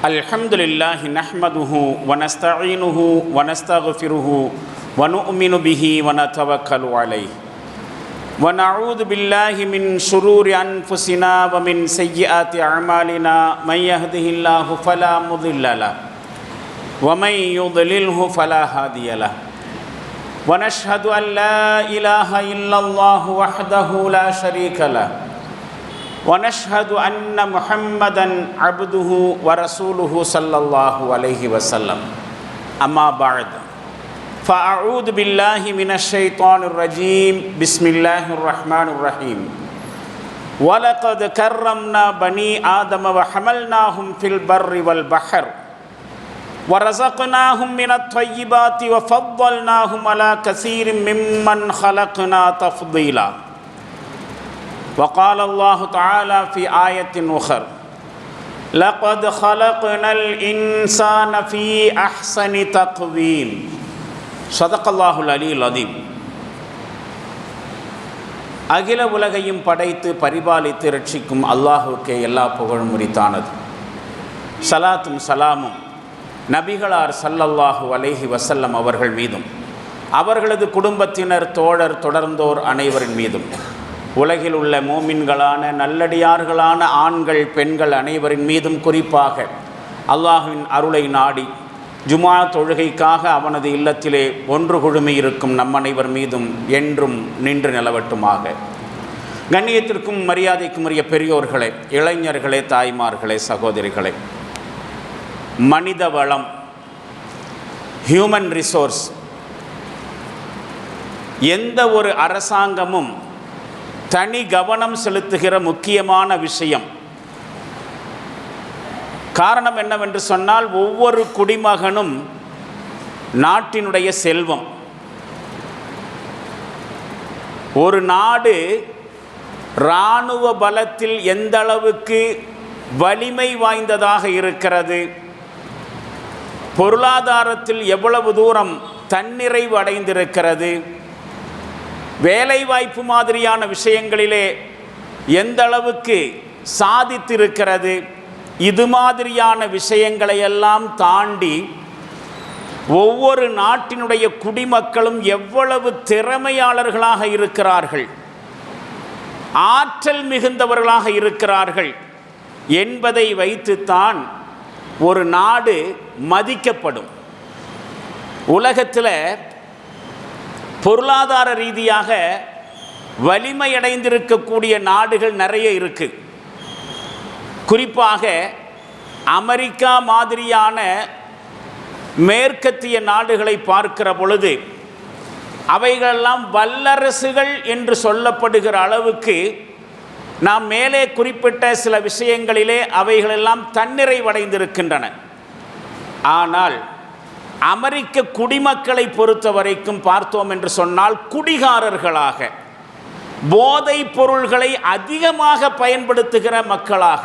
அல்ஹம்துலில்லாஹி நஹ்மதுஹு வனஸ்தஈனுஹு வனஸ்தக்ஃபிருஹு வனுஅ்மினு பிஹி வனதவக்கலு அலைஹி வனஊது பில்லாஹி மின் ஷுரூரி அன்ஃபுஸினா வமின் ஸய்யிஆத்தி அஅமாலினா மன் யஹ்திஹில்லாஹு ஃபலா முضில்ல லஹு வமன் யுض்லில்ஹு ஃபலா ஹாதிய லஹு வனஷ்ஹது அன் லா இலாஹ இல்லல்லாஹு வஹ்தஹு லா ஷரீக லஹு ونشهد أن محمدًا عبده ورسوله صلى الله عليه وسلم أما بعد فأعوذ بالله من الشيطان الرجيم بسم الله الرحمن الرحيم ولقد كرمنا بني آدم وحملناهم في البر والبحر ورزقناهم من الطيبات وفضلناهم على كثير ممن خلقنا تفضيلا وقال الله تعالى في آية أخرى لقد خلقنا الإنسان في أحسن تقويم صدق الله العلي العظيم. அகில உலகையும் படைத்து பரிபாலித்து ரட்சிக்கும் அல்லாஹுக்கே எல்லா புகழும் உரித்தானது. சலாத்தும் சலாமும் நபிகளார் ஸல்லல்லாஹு அலைஹி வஸல்லம் அவர்கள் மீதும் அவர்களது குடும்பத்தினர் தோழர் தொடர்ந்தோர் அனைவரின் மீதும் உலகில் உள்ள மோமின்களான நல்லடியார்களான ஆண்கள் பெண்கள் அனைவரின் மீதும் குறிப்பாக அல்லாஹ்வின் அருளை நாடி ஜுமா தொழுகைக்காக அவனது இல்லத்திலே ஒன்று குழுமியிருக்கும் நம் அனைவர் மீதும் என்றும் நின்று நிலவட்டுமாக. கண்ணியத்திற்கும் மரியாதைக்கும் உரிய பெரியோர்களே, இளைஞர்களே, தாய்மார்களே, சகோதரிகளே, மனித வளம், ஹியூமன் ரிசோர்ஸ், எந்த ஒரு அரசாங்கமும் தனி கவனம் செலுத்துகிற முக்கியமான விஷயம். காரணம் என்னவென்று சொன்னால், ஒவ்வொரு குடிமகனும் நாட்டினுடைய செல்வம். ஒரு நாடு இராணுவ பலத்தில் எந்த அளவுக்கு வலிமை வாய்ந்ததாக இருக்கிறது, பொருளாதாரத்தில் எவ்வளவு தூரம் தன்னிறைவு அடைந்திருக்கிறது, வேலைவாய்ப்பு மாதிரியான விஷயங்களிலே எந்த அளவுக்கு சாதித்திருக்கிறது, இது மாதிரியான விஷயங்களையெல்லாம் தாண்டி ஒவ்வொரு நாட்டினுடைய குடிமக்களும் எவ்வளவு திறமையாளர்களாக இருக்கிறார்கள், ஆற்றல் மிகுந்தவர்களாக இருக்கிறார்கள் என்பதை வைத்துத்தான் ஒரு நாடு மதிக்கப்படும். உலகத்தில் பொருளாதார ரீதியாக வலிமையடைந்திருக்கக்கூடிய நாடுகள் நிறைய இருக்கு. குறிப்பாக அமெரிக்கா மாதிரியான மேற்கத்திய நாடுகளை பார்க்கிற பொழுது அவைகளெல்லாம் வல்லரசுகள் என்று சொல்லப்படுகிற அளவுக்கு நாம் மேலே குறிப்பிட்ட சில விஷயங்களிலே அவைகளெல்லாம் தன்னிறைவடைந்திருக்கின்றன. ஆனால் அமெரிக்க குடிமக்களை பொறுத்த வரைக்கும் பார்த்தோம் என்று சொன்னால், குடிகாரர்களாக, போதைப் பொருள்களை அதிகமாக பயன்படுத்துகிற மக்களாக,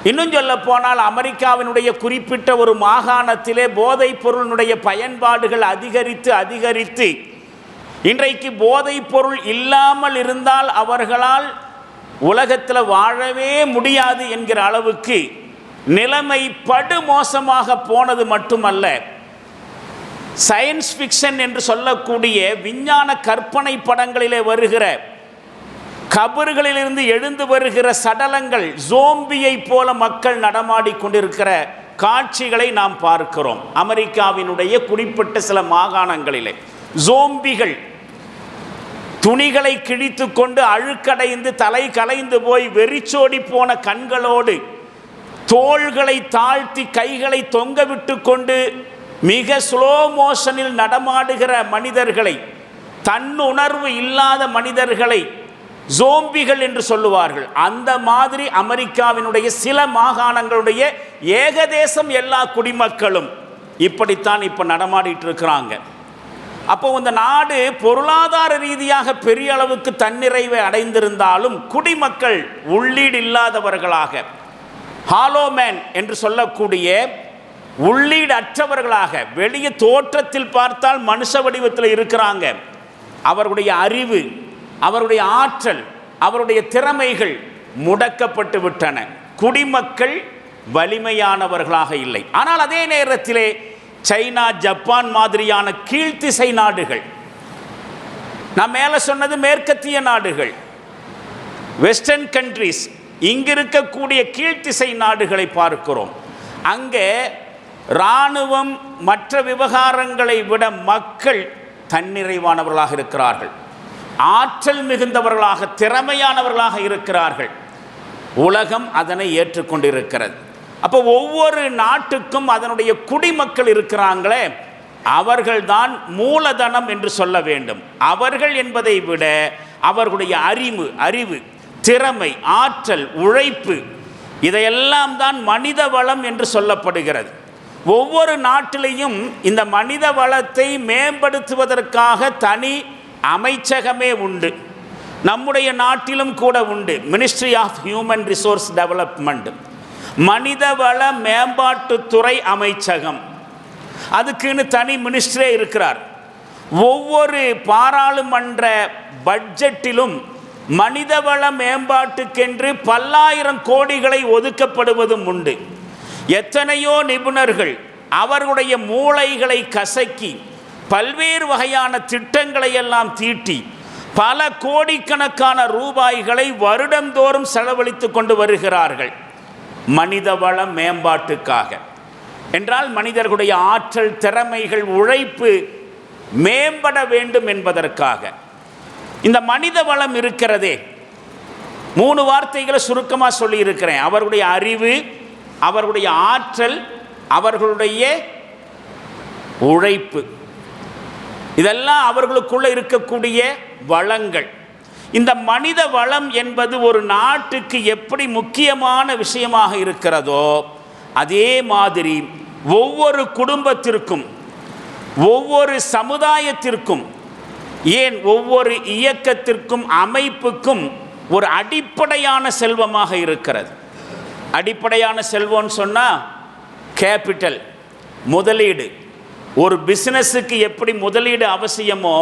இன்னும் சொல்ல போனால் அமெரிக்காவினுடைய குறிப்பிட்ட ஒரு மாகாணத்திலே போதைப் பொருளினுடைய பயன்பாடுகள் அதிகரித்து இன்றைக்கு போதைப் பொருள் இல்லாமல் இருந்தால் அவர்களால் உலகத்தில் வாழவே முடியாது என்கிற அளவுக்கு நிலைமை படுமோசமாக போனது மட்டுமல்ல, சயின்ஸ் ஃபிக்ஷன் என்று சொல்லக்கூடிய விஞ்ஞான கற்பனை படங்களிலே வருகிற கபறுகளிலிருந்து எழுந்து வருகிற சடலங்கள், ஜோம்பியை போல மக்கள் நடமாடி கொண்டிருக்கிற காட்சிகளை நாம் பார்க்கிறோம். அமெரிக்காவினுடைய குறிப்பிட்ட சில மாகாணங்களிலே ஜோம்பிகள் துணிகளை கிழித்து கொண்டு அழுக்கடைந்து தலை கலைந்து போய் வெறிச்சோடி போன கண்களோடு தோள்களை தாழ்த்தி கைகளை தொங்க விட்டு கொண்டு மிக ஸ்லோ மோஷனில் நடமாடுகிற மனிதர்களை, தன்னுணர்வு இல்லாத மனிதர்களை ஜோம்பிகள் என்று சொல்லுவார்கள். அந்த மாதிரி அமெரிக்காவினுடைய சில மாகாணங்களுடைய ஏகதேசம் எல்லா குடிமக்களும் இப்படித்தான் இப்போ நடமாடிட்டு இருக்கிறாங்க. அப்போ இந்த நாடு பொருளாதார ரீதியாக பெரிய அளவுக்கு தன்னிறைவை அடைந்திருந்தாலும் குடிமக்கள் உள்ளீடு இல்லாதவர்களாக, ஹாலோமேன் என்று சொல்லக்கூடிய உள்ளீடு அற்றவர்களாக, வெளியே தோற்றத்தில் பார்த்தால் மனுஷ வடிவத்தில் இருக்கிறாங்க. அவருடைய அறிவு, அவருடைய ஆற்றல், அவருடைய திறமைகள் முடக்கப்பட்டு விட்டன. குடிமக்கள் வலிமையானவர்களாக இல்லை. ஆனால் அதே நேரத்திலே சைனா, ஜப்பான் மாதிரியான கீழ்த்திசை நாடுகள், நான் மேலே சொன்னது மேற்கத்திய நாடுகள், வெஸ்டர்ன் கண்ட்ரீஸ், இங்கு இருக்கக்கூடிய கீழ்த்திசை நாடுகளை பார்க்கிறோம். அங்கே இராணுவம் மற்ற விவகாரங்களை விட மக்கள் தன்னிறைவானவர்களாக இருக்கிறார்கள், ஆற்றல் மிகுந்தவர்களாக, திறமையானவர்களாக இருக்கிறார்கள். உலகம் அதனை ஏற்றுக்கொண்டிருக்கிறது. அப்போ ஒவ்வொரு நாட்டுக்கும் அதனுடைய குடிமக்கள் இருக்கிறாங்களே, அவர்கள்தான் மூலதனம் என்று சொல்ல வேண்டும். அவர்கள் என்பதை விட அவர்களுடைய அறிவு, திறமை, ஆற்றல், உழைப்பு, இதையெல்லாம் தான் மனித வளம் என்று சொல்லப்படுகிறது. ஒவ்வொரு நாட்டிலையும் இந்த மனித வளத்தை மேம்படுத்துவதற்காக தனி அமைச்சகமே உண்டு. நம்முடைய நாட்டிலும் கூட உண்டு, ministry of human resource development, மனிதவள மேம்பாட்டுத்துறை அமைச்சகம். அதுக்குன்னு தனி மினிஸ்டரே இருக்கிறார். ஒவ்வொரு பாராளுமன்ற பட்ஜெட்டிலும் மனிதவள மேம்பாட்டுக்கென்று பல்லாயிரம் கோடிகளை ஒதுக்கப்படுவதும் உண்டு. எத்தனையோ நிபுணர்கள் அவர்களுடைய மூளைகளை கசக்கி பல்வேறு வகையான திட்டங்களை எல்லாம் தீட்டி பல கோடிக்கணக்கான ரூபாய்களை வருடந்தோறும் செலவழித்து கொண்டு வருகிறார்கள் மனிதவள மேம்பாட்டுக்காக. என்றால் மனிதர்களுடைய ஆற்றல், திறமைகள், உழைப்பு மேம்பட வேண்டும் என்பதற்காக. இந்த மனித வளம் இருக்கிறதே, 3 வார்த்தைகளை சுருக்கமாக சொல்லியிருக்கிறேன். அவர்களுடைய அறிவு, அவர்களுடைய ஆற்றல், அவர்களுடைய உழைப்பு, இதெல்லாம் அவர்களுக்குள்ள இருக்கக்கூடிய வளங்கள். இந்த மனித வளம் என்பது ஒரு நாட்டுக்கு எப்படி முக்கியமான விஷயமாக இருக்கிறதோ, அதே மாதிரி ஒவ்வொரு குடும்பத்திற்கும், ஒவ்வொரு சமுதாயத்திற்கும், ஏன் ஒவ்வொரு இயக்கத்திற்கும், அமைப்புக்கும் ஒரு அடிப்படையான செல்வமாக இருக்கிறது. அடிப்படையான செல்வம்னு சொன்னால் கேபிட்டல், முதலீடு. ஒரு பிஸ்னஸுக்கு எப்படி முதலீடு அவசியமோ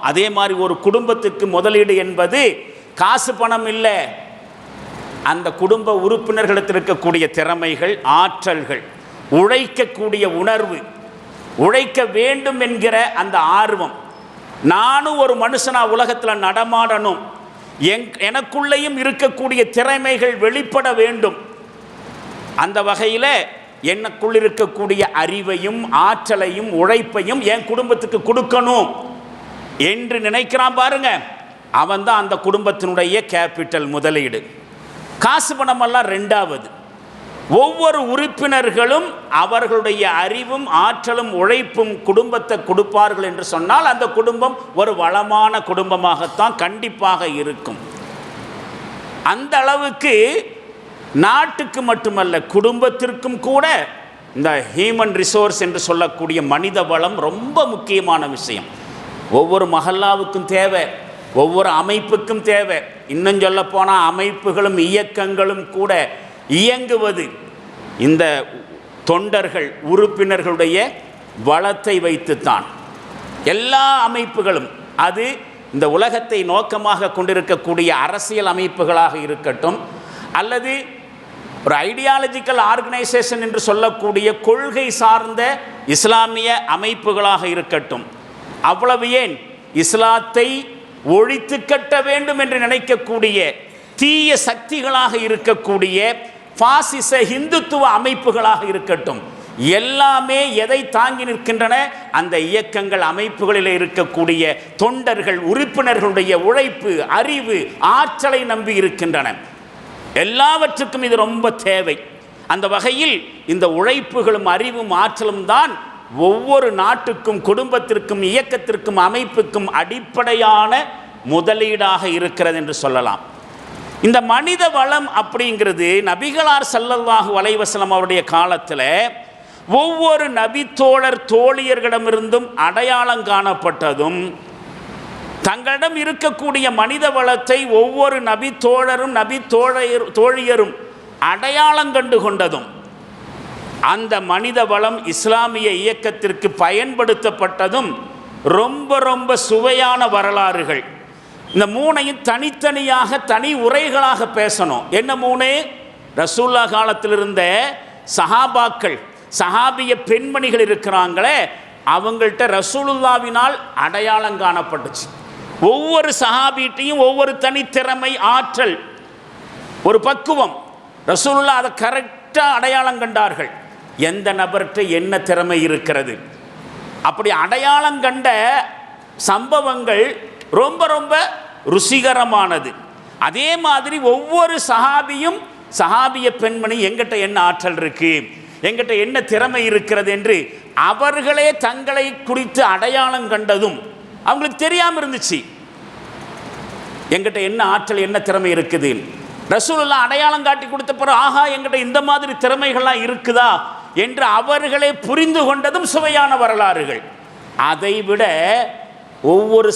அதே மாதிரி ஒரு குடும்பத்துக்கு முதலீடு என்பது காசு பணம் இல்லை, அந்த குடும்ப உறுப்பினர்களுக்கு இருக்கக்கூடிய திறமைகள், ஆற்றல்கள், உழைக்கக்கூடிய உணர்வு, உழைக்க வேண்டும் என்கிற அந்த ஆர்வம். நானும் ஒரு மனுஷனாக உலகத்தில் நடமாடணும், எனக்குள்ளேயும் இருக்கக்கூடிய திறமைகள் வெளிப்பட வேண்டும். அந்த வகையில் எனக்குள் இருக்கக்கூடிய அறிவையும் ஆற்றலையும் உழைப்பையும் என் குடும்பத்துக்கு கொடுக்கணும் என்று நினைக்கிறான் பாருங்க, அவன் தான் அந்த குடும்பத்தினுடைய கேபிட்டல், முதலீடு. காசு பணமெல்லாம் ரெண்டாவது. ஒவ்வொரு உறுப்பினர்களும் அவர்களுடைய அறிவும் ஆற்றலும் உழைப்பும் குடும்பத்தை கொடுப்பார்கள் என்று சொன்னால் அந்த குடும்பம் ஒரு வளமான குடும்பமாகத்தான் கண்டிப்பாக இருக்கும். அந்த அளவுக்கு நாட்டுக்கு மட்டுமல்ல, குடும்பத்திற்கும் கூட இந்த ஹியூமன் ரிசோர்ஸ் என்று சொல்லக்கூடிய மனித வளம் ரொம்ப முக்கியமான விஷயம். ஒவ்வொரு மஹல்லாவுக்கும் தேவை, ஒவ்வொரு அமைப்புக்கும் தேவை. இன்னும் சொல்ல போனால் அமைப்புகளும் இயக்கங்களும் கூட இயங்குவது இந்த தொண்டர்கள், உறுப்பினர்களுடைய வளத்தை வைத்துத்தான். எல்லா அமைப்புகளும், அது இந்த உலகத்தை நோக்கமாக கொண்டிருக்கக்கூடிய அரசியல் அமைப்புகளாக இருக்கட்டும், அல்லது ஒரு ஐடியாலஜிக்கல் ஆர்கனைசேஷன் என்று சொல்லக்கூடிய கொள்கை சார்ந்த இஸ்லாமிய அமைப்புகளாக இருக்கட்டும், அவ்வளவு ஏன் இஸ்லாத்தை ஒழித்து கட்ட வேண்டும் என்று நினைக்கக்கூடிய தீய சக்திகளாக இருக்கக்கூடிய பாசிச இந்துத்துவ அமைப்புகளாக இருக்கட்டும், எல்லாமே எதை தாங்கி நிற்கின்றன? அந்த இயக்கங்கள், அமைப்புகளில் இருக்கக்கூடிய தொண்டர்கள், உறுப்பினர்களுடைய உழைப்பு, அறிவு, ஆற்றலை நம்பி இருக்கின்றன. எல்லாவற்றுக்கும் இது ரொம்ப தேவை. அந்த வகையில் இந்த உழைப்புகளும் அறிவும் ஆற்றலும் தான் ஒவ்வொரு நாட்டுக்கும், குடும்பத்திற்கும், இயக்கத்திற்கும், அமைப்புக்கும் அடிப்படையான முதலீடாக இருக்கிறது என்று சொல்லலாம். இந்த மனித வளம் அப்படிங்கிறது நபிகளார் ஸல்லல்லாஹு அலைஹி வஸல்லம் அவருடைய காலத்தில் ஒவ்வொரு நபி தோழர் தோழியர்களிடமிருந்தும் அடையாளம் காணப்பட்டதும், தங்களிடம் இருக்கக்கூடிய மனித வளத்தை ஒவ்வொரு நபி தோழரும் நபி தோழியரும் அடையாளம் கண்டு கொண்டதும், அந்த மனித வளம் இஸ்லாமிய இயக்கத்திற்கு பயன்படுத்தப்பட்டதும் ரொம்ப ரொம்ப சுவையான வரலாறுகள். இந்த 3ஐயும் தனித்தனியாக தனி உரைகளாக பேசணும். என்ன 3? ரசூல்லா காலத்தில் இருந்த சஹாபாக்கள், சஹாபிய பெண்மணிகள் இருக்கிறாங்களே, அவங்கள்ட்ட ரசூலுல்லாவினால் அடையாளம் காணப்பட்டுச்சு. ஒவ்வொரு சஹாபிட்டையும் ஒவ்வொரு தனித்திறமை, ஆற்றல், ஒரு பக்குவம். ரசூலுல்லா அதை கரெக்டாக அடையாளம் கண்டார்கள். எந்த நபர்கிட்ட என்ன திறமை இருக்கிறது. அப்படி அடையாளம் கண்ட சம்பவங்கள் ரொம்ப ரொம்ப ருசிகரமானது. அதே மாதிரி ஒவ்வொரு சஹாபியும், சஹாபிய பெண்மணி எங்கிட்ட என்ன ஆற்றல் இருக்கு, எங்கிட்ட என்ன திறமை இருக்கிறது என்று அவர்களே தங்களை குறித்து அடையாளம் கண்டதும் அவங்களுக்கு தெரியாமல் இருந்துச்சு. எங்கிட்ட என்ன ஆற்றல், என்ன திறமை இருக்குது. ரசூலுல்லாஹ் அடையாளம் காட்டி கொடுத்த பிறகு ஆஹா, எங்கிட்ட இந்த மாதிரி திறமைகள்லாம் இருக்குதா என்று அவர்களே புரிந்து கொண்டதும் சுவையான வரலாறுகள். அதைவிட ஒவ்வொரு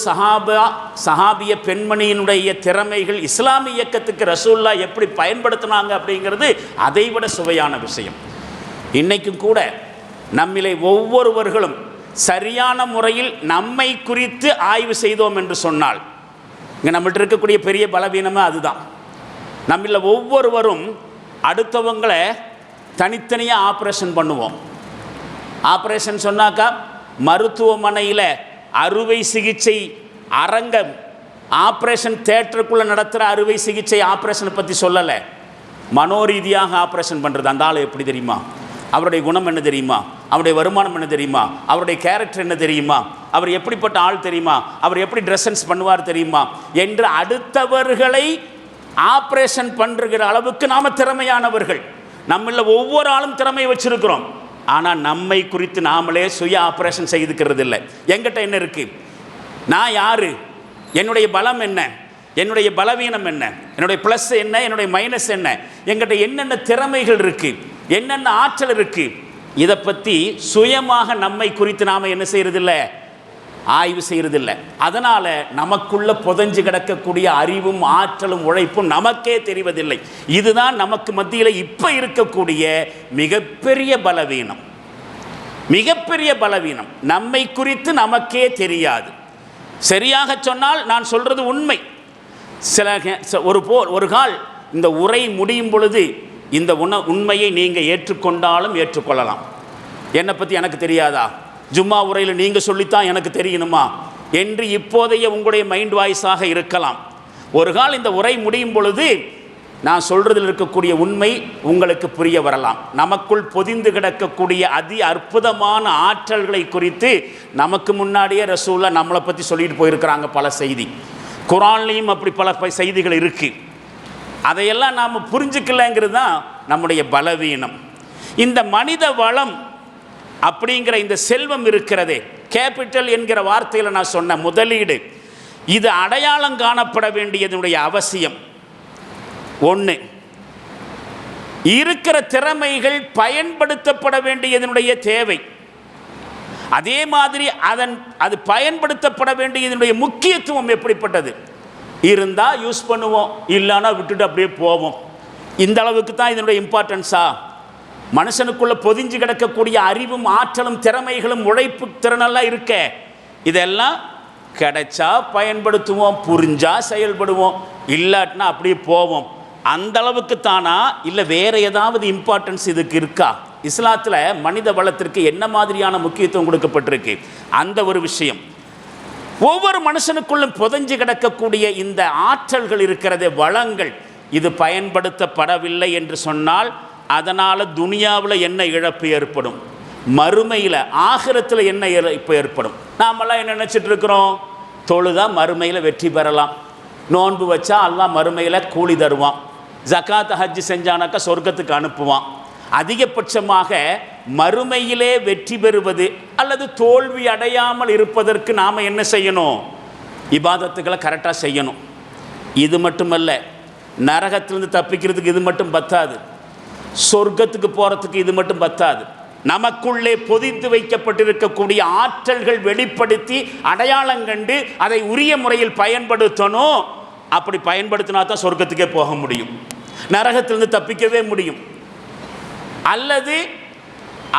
சஹாபிய பெண்மணியினுடைய திறமைகள் இஸ்லாமிய இயக்கத்துக்கு ரசூலுல்லாஹ் எப்படி பயன்படுத்தினாங்க அப்படிங்கிறது அதைவிட சுவையான விஷயம். இன்றைக்கும் கூட நம்மிலே ஒவ்வொருவர்களும் சரியான முறையில் நம்மை குறித்து ஆய்வு செய்தோம் என்று சொன்னால், இங்கே நம்மள்ட்ட இருக்கக்கூடிய பெரிய பலவீனமாக அதுதான். நம்மள ஒவ்வொருவரும் அடுத்தவங்களை தனித்தனியாக ஆப்ரேஷன் பண்ணுவோம். ஆப்ரேஷன் சொன்னாக்கா மருத்துவமனையில் அறுவை சிகிச்சை அரங்கம், ஆப்ரேஷன் தேட்டருக்குள்ளே நடத்துகிற அறுவை சிகிச்சை ஆப்ரேஷனை பற்றி சொல்லலை. மனோரீதியாக ஆப்ரேஷன் பண்ணுறது. அந்த ஆள் எப்படி தெரியுமா, அவருடைய குணம் என்ன தெரியுமா, அவருடைய வருமானம் என்ன தெரியுமா, அவருடைய கேரக்டர் என்ன தெரியுமா, அவர் எப்படிப்பட்ட ஆள் தெரியுமா, அவர் எப்படி ட்ரெஸ்ஸன்ஸ் பண்ணுவார் தெரியுமா என்று அடுத்தவர்களை ஆப்ரேஷன் பண்ணுற அளவுக்கு நாம் திறமையானவர்கள். நம்மள ஒவ்வொரு ஆளும் திறமை வச்சிருக்கிறோம். ஆனால் நம்மை குறித்து நாமளே சுய ஆப்ரேஷன் செய்துக்கிறது இல்லை. என்கிட்ட என்ன இருக்குது, நான் யார், என்னுடைய பலம் என்ன, என்னுடைய பலவீனம் என்ன, என்னுடைய ப்ளஸ் என்ன, என்னுடைய மைனஸ் என்ன, என்கிட்ட என்னென்ன திறமைகள் இருக்குது, என்னென்ன ஆற்றல் இருக்குது, இதை பற்றி சுயமாக நம்மை குறித்து நாம் என்ன செய்கிறதில்லை, ஆய்வு செய்கிறதில்லை. அதனால் நமக்குள்ள புதஞ்சு கிடக்கக்கூடிய அறிவும் ஆற்றலும் உழைப்பும் நமக்கே தெரிவதில்லை. இதுதான் நமக்கு மத்தியில் இப்போ இருக்கக்கூடிய மிகப்பெரிய பலவீனம். மிகப்பெரிய பலவீனம் நம்மை குறித்து நமக்கே தெரியாது. சரியாக சொன்னால் நான் சொல்கிறது உண்மை. ஒரு கால் இந்த உரை முடியும் பொழுது இந்த உண்மையை நீங்கள் ஏற்றுக்கொண்டாலும் ஏற்றுக்கொள்ளலாம். என்னை பற்றி எனக்கு தெரியாதா, ஜும்மா உரையில் நீங்கள் சொல்லித்தான் எனக்கு தெரியணுமா என்று இப்போதைய உங்களுடைய மைண்ட் வாய்ஸாக இருக்கலாம். ஒரு கால் இந்த உரை முடியும் பொழுது நான் சொல்கிறதில் இருக்கக்கூடிய உண்மை உங்களுக்கு புரிய வரலாம். நமக்குள் பொதிந்து கிடக்கக்கூடிய அதி அற்புதமான ஆற்றல்களை குறித்து நமக்கு முன்னாடியே ரசூலுல்லாஹ் நம்மளை பற்றி சொல்லிட்டு போயிருக்கிறாங்க. பல செய்தி குர்ஆன்லேயும் அப்படி பல செய்திகள் இருக்குது. அதையெல்லாம் நாம் புரிஞ்சுக்கலைங்கிறது தான் நம்முடைய பலவீனம். இந்த மனித வளம் அப்படிங்கிற இந்த செல்வம் இருக்கிறதே, கேபிட்டல் என்கிற வார்த்தையில் நான் சொன்ன முதலீடு, இது அடையாளம் காணப்பட வேண்டியதனுடைய அவசியம். ஒன்று, இருக்கிற திறமைகள் பயன்படுத்தப்பட வேண்டியதனுடைய தேவை. அதே மாதிரி அது பயன்படுத்தப்பட வேண்டியதனுடைய முக்கியத்துவம் எப்படிப்பட்டது. இருந்தால் யூஸ் பண்ணுவோம், இல்லைன்னா விட்டுட்டு அப்படியே போவோம். இந்த அளவுக்கு தான் இதனுடைய இம்பார்ட்டன்ஸா. மனுஷனுக்குள்ள பொதிஞ்சு கிடக்கக்கூடிய அறிவும் ஆற்றலும் திறமைகளும் உழைப்பு திறனெல்லாம் இருக்க, இதெல்லாம் கிடைச்சா பயன்படுத்துவோம், புரிஞ்சா செயல்படுவோம், இல்லாட்டினா அப்படியே போவோம். அந்த அளவுக்கு தானா, இல்லை வேறு ஏதாவது இம்பார்ட்டன்ஸ் இதுக்கு இருக்கா? இஸ்லாத்தில் மனித வளத்திற்கு என்ன மாதிரியான முக்கியத்துவம் கொடுக்கப்பட்டிருக்கு, அந்த ஒரு விஷயம். ஒவ்வொரு மனுஷனுக்குள்ளும் புதைஞ்சு கிடக்கக்கூடிய இந்த ஆற்றல்கள் இருக்கிறதே, வளங்கள், இது பயன்படுத்தப்படவில்லை என்று சொன்னால் அதனால் துனியாவில் என்ன இழப்பு ஏற்படும், மறுமையில் ஆகிரத்தில் என்ன இழப்பு ஏற்படும். நாமெல்லாம் என்ன நினச்சிட்டு இருக்கிறோம், தொழுதா மறுமையில் வெற்றி பெறலாம், நோன்பு வச்சா அல்லாஹ் மறுமையில் கூலி தருவான், ஜகாத் ஹஜ்ஜு செஞ்சானாக்கா சொர்க்கத்துக்கு அனுப்புவான். அதிகபட்சமாக மறுமையிலே வெற்றி பெறுவது அல்லது தோல்வி அடையாமல் இருப்பதற்கு நாம் என்ன செய்யணும், இபாதத்துக்களை கரெக்டாக செய்யணும். இது மட்டுமல்ல, நரகத்திலிருந்து தப்பிக்கிறதுக்கு இது மட்டும் பத்தாது, சொர்க்கத்துக்கு போகிறதுக்கு இது மட்டும் பத்தாது. நமக்குள்ளே பொதித்து வைக்கப்பட்டிருக்கக்கூடிய ஆற்றல்கள் வெளிப்படுத்தி அடையாளம் கண்டு அதை உரிய முறையில் பயன்படுத்தணும். அப்படி பயன்படுத்தினா தான் சொர்க்கத்துக்கே போக முடியும், நரகத்திலிருந்து தப்பிக்கவே முடியும். அல்லது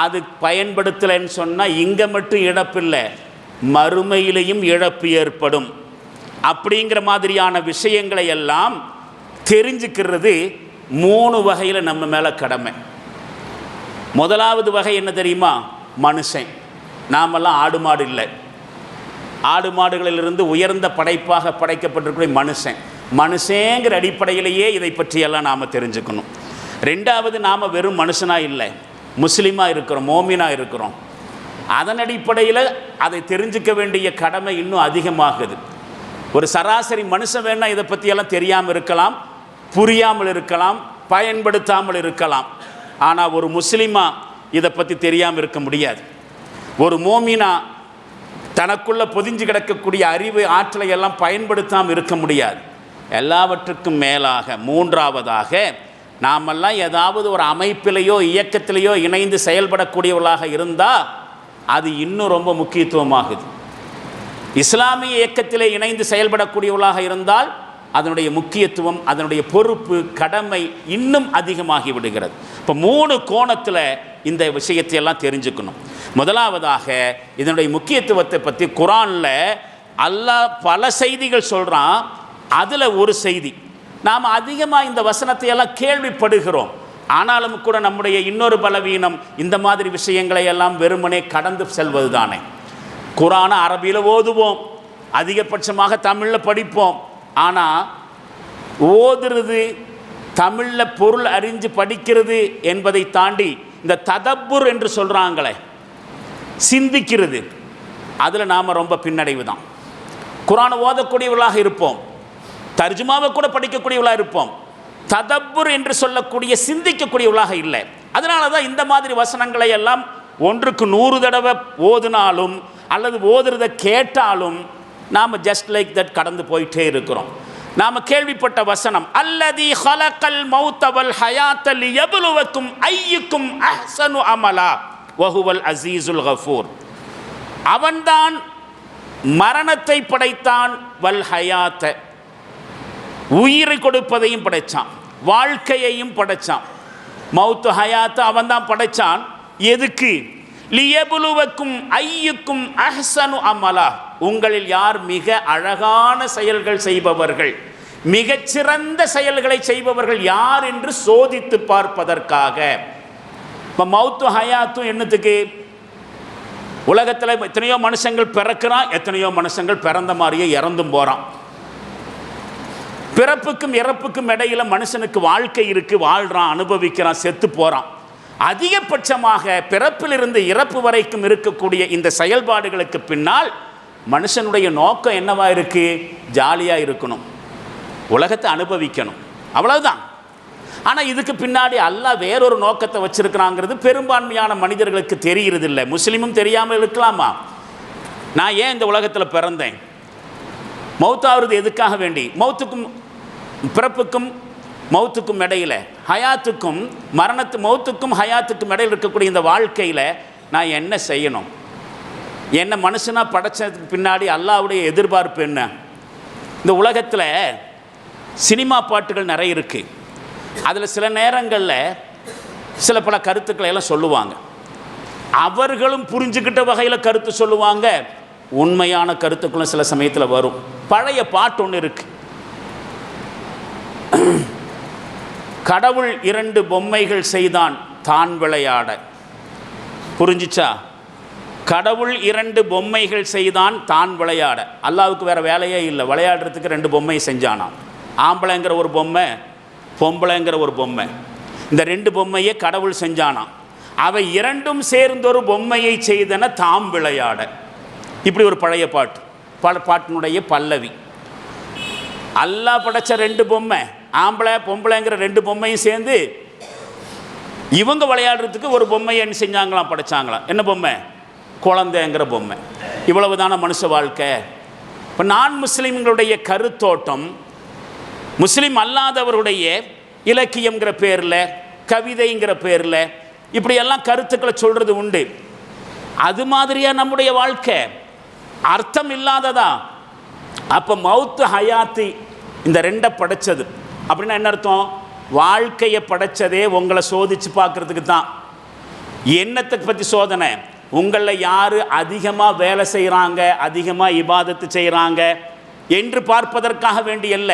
அது பயன்படுத்தலைன்னு சொன்னால் இங்கே மட்டும் இழப்பில்லை, மறுமையிலையும் இழப்பு ஏற்படும். அப்படிங்கிற மாதிரியான விஷயங்களை எல்லாம் தெரிஞ்சுக்கிறது 3 வகையில் நம்ம மேலே கடமை. முதலாவது வகை என்ன தெரியுமா? மனுஷன். நாமெல்லாம் ஆடு மாடு இல்லை. ஆடு மாடுகளிலிருந்து உயர்ந்த படைப்பாக படைக்கப்பட்டிருக்கிற மனுஷன். மனுஷங்கிற அடிப்படையிலேயே இதை பற்றியெல்லாம் நாம் தெரிஞ்சுக்கணும். ரெண்டாவது, நாம் வெறும் மனுஷனாக இல்லை, முஸ்லீமாக இருக்கிறோம், மோமினாக இருக்கிறோம். அதன் அடிப்படையில் அதை தெரிஞ்சிக்க வேண்டிய கடமை இன்னும் அதிகமாகுது. ஒரு சராசரி மனுஷன் வேணால் இதை பற்றியெல்லாம் தெரியாமல் இருக்கலாம், புரியாமல் இருக்கலாம், பயன்படுத்தாமல் இருக்கலாம். ஆனால் ஒரு முஸ்லீமாக இதை பற்றி தெரியாமல் இருக்க முடியாது. ஒரு மோமினா தனக்குள்ளே பொதிஞ்சு கிடக்கக்கூடிய அறிவு ஆற்றலை எல்லாம் பயன்படுத்தாமல் இருக்க முடியாது. எல்லாவற்றுக்கும் மேலாக மூன்றாவதாக, நாமெல்லாம் ஏதாவது ஒரு அமைப்பிலேயோ இயக்கத்திலேயோ இணைந்து செயல்படக்கூடியவர்களாக இருந்தால் அது இன்னும் ரொம்ப முக்கியத்துவமாகுது. இஸ்லாமிய இயக்கத்திலே இணைந்து செயல்படக்கூடியவர்களாக இருந்தால் அதனுடைய முக்கியத்துவம், அதனுடைய பொறுப்பு, கடமை இன்னும் அதிகமாகி விடுகிறது. இப்போ 3 கோணத்தில் இந்த விஷயத்தையெல்லாம் தெரிஞ்சுக்கணும். முதலாவதாக, இதனுடைய முக்கியத்துவத்தை பற்றி குர்ஆனில் அல்லாஹ் பல செய்திகள் சொல்கிறான். அதில் ஒரு செய்தி, நாம் அதிகமாக இந்த வசனத்தையெல்லாம் கேள்விப்படுகிறோம். ஆனாலும் கூட நம்முடைய இன்னொரு பலவீனம் இந்த மாதிரி விஷயங்களை எல்லாம் வெறுமனே கடந்து செல்வது தானே. குர்ஆனை அரபியில் ஓதுவோம், அதிகபட்சமாக தமிழில் படிப்போம். ஆனால் ஓதுறது, தமிழில் பொருள் அறிஞ்சு படிக்கிறது என்பதை தாண்டி இந்த ததப்புர் என்று சொல்கிறாங்களே, சிந்திக்கிறது, அதில் நாம் ரொம்ப பின்னடைவு தான். குர்ஆனை ஓதக்கூடியவர்களாக இருப்போம், தர்ஜுமாவை கூட படிக்கக்கூடியவர்களாக இருப்போம், ததப்புர் என்று சொல்லக்கூடிய சிந்திக்கக்கூடியவர்களாக இல்லை. அதனால தான் இந்த மாதிரி வசனங்களை எல்லாம் ஒன்றுக்கு 100 தடவை ஓதுனாலும் அல்லது ஓதுறதை கேட்டாலும் நாம் ஜஸ்ட் லைக் தட் கடந்து போயிட்டே இருக்கிறோம். நாம் கேள்விப்பட்ட வசனம், அல்லதி ஹலக்கல் மௌத வல் ஹயாத்த லியப்லுவக்கும் அய்யுக்கும் அஹ்ஸனு அமலா வஹுவல் அஸீஸுல் கஃபூர். அவன்தான் மரணத்தை படைத்தான், வல் ஹயாத்த உயிரை கொடுப்பதையும் படைத்தான், வாழ்க்கையையும் படைத்தான். மௌத்து ஹயாத்த அவன் தான் படைத்தான். எதுக்கு? லியப்லுவக்கும் அய்யுக்கும் அஹ்ஸனு அமலா, உங்களில் யார் மிக அழகான செயல்கள் செய்பவர்கள், மிகச்சிறந்த செயல்களை செய்பவர்கள் யார் என்று சோதித்து பார்ப்பதற்காக. இப்போ மௌத்து ஹயாத்தும் என்னத்துக்கு? உலகத்தில் எத்தனையோ மனுஷங்கள் பிறக்கிறான், எத்தனையோ மனுஷங்கள் பிறந்த மாதிரியே இறந்தும் போகிறான். பிறப்புக்கும் இறப்புக்கும் இடையில மனுஷனுக்கு வாழ்க்கை இருக்குது, வாழ்கிறான், அனுபவிக்கிறான், செத்து போகிறான். அதிகபட்சமாக பிறப்பிலிருந்து இறப்பு வரைக்கும் இருக்கக்கூடிய இந்த செயல்பாடுகளுக்கு பின்னால் மனுஷனுடைய நோக்கம் என்னவா இருக்குது? ஜாலியாக இருக்கணும், உலகத்தை அனுபவிக்கணும், அவ்வளவுதான். ஆனால் இதுக்கு பின்னாடி அல்லாஹ் வேறொரு நோக்கத்தை வச்சிருக்கிறாங்கிறது பெரும்பான்மையான மனிதர்களுக்கு தெரிகிறது இல்லை. முஸ்லீமும் தெரியாமல் இருக்கலாமா? நான் ஏன் இந்த உலகத்தில் பிறந்தேன்? மௌத்தாகிறது எதுக்காக வேண்டி? மௌத்துக்கும் பிறப்புக்கும் மௌத்துக்கும் இடையில, ஹயாத்துக்கும் மௌத்துக்கும் ஹயாத்துக்கும் இடையில் இருக்கக்கூடிய இந்த வாழ்க்கையில் நான் என்ன செய்யணும்? என்ன மனுஷனாக படைச்சதுக்கு பின்னாடி அல்லாஹ்வுடைய எதிர்பார்ப்பு என்ன? இந்த உலகத்தில் சினிமா பாட்டுகள் நிறைய இருக்குது. அதில் சில நேரங்களில் சில பல கருத்துக்களை எல்லாம் சொல்லுவாங்க. அவர்களும் புரிஞ்சுக்கிட்ட வகையில் கருத்து சொல்லுவாங்க, உண்மையான கருத்துக்களும் சில சமயத்தில் வரும். பழைய பாட்டு ஒன்று இருக்குது, கடவுள் 2 பொம்மைகள் செய்தான் தான் விளையாட. புரிஞ்சிச்சா? கடவுள் 2 பொம்மைகள் செய்தான் தான் விளையாட. அல்லாவுக்கு வேறு வேலையே இல்லை, விளையாடுறதுக்கு 2 பொம்மை செஞ்சானாம். ஆம்பளைங்கிற ஒரு பொம்மை, பொம்பளைங்கிற ஒரு பொம்மை. இந்த 2 பொம்மையை கடவுள் செஞ்சானாம். அவை 2ம் சேர்ந்தொரு பொம்மையை செய்தன தாம் விளையாட. இப்படி ஒரு பழைய பாட்டு, பாட்டினுடைய பல்லவி. அல்லாஹ் படைச்ச 2 பொம்மை, ஆம்பளை பொம்பளைங்கிற 2 பொம்மையும் சேர்ந்து இவங்க விளையாடுறதுக்கு ஒரு பொம்மையை என்ன செஞ்சாங்களாம், படைச்சாங்களாம். என்ன பொம்மை? குழந்தைங்கிற பொம்மை. இவ்வளவுதான மனுஷ வாழ்க்கை. இப்போ நான் முஸ்லீம்களுடைய கருத்தோட்டம், முஸ்லீம் அல்லாதவருடைய இலக்கியங்கிற பேரில், கவிதைங்கிற பேரில் இப்படியெல்லாம் கருத்துக்களை சொல்கிறது உண்டு. அது மாதிரியா நம்முடைய வாழ்க்கை? அர்த்தம் இல்லாததா? அப்போ மௌத்து ஹயாத்தி இந்த 2 படைச்சது அப்படின்னா என்ன அர்த்தம்? வாழ்க்கையை படைச்சதே உங்களை சோதித்து பார்க்குறதுக்கு தான். எண்ணத்தை பற்றி சோதனை, உங்களில் யார் அதிகமாக வேலை செய்கிறாங்க, அதிகமாக இபாதத்து செய்கிறாங்க என்று பார்ப்பதற்காக வேண்டியல்ல,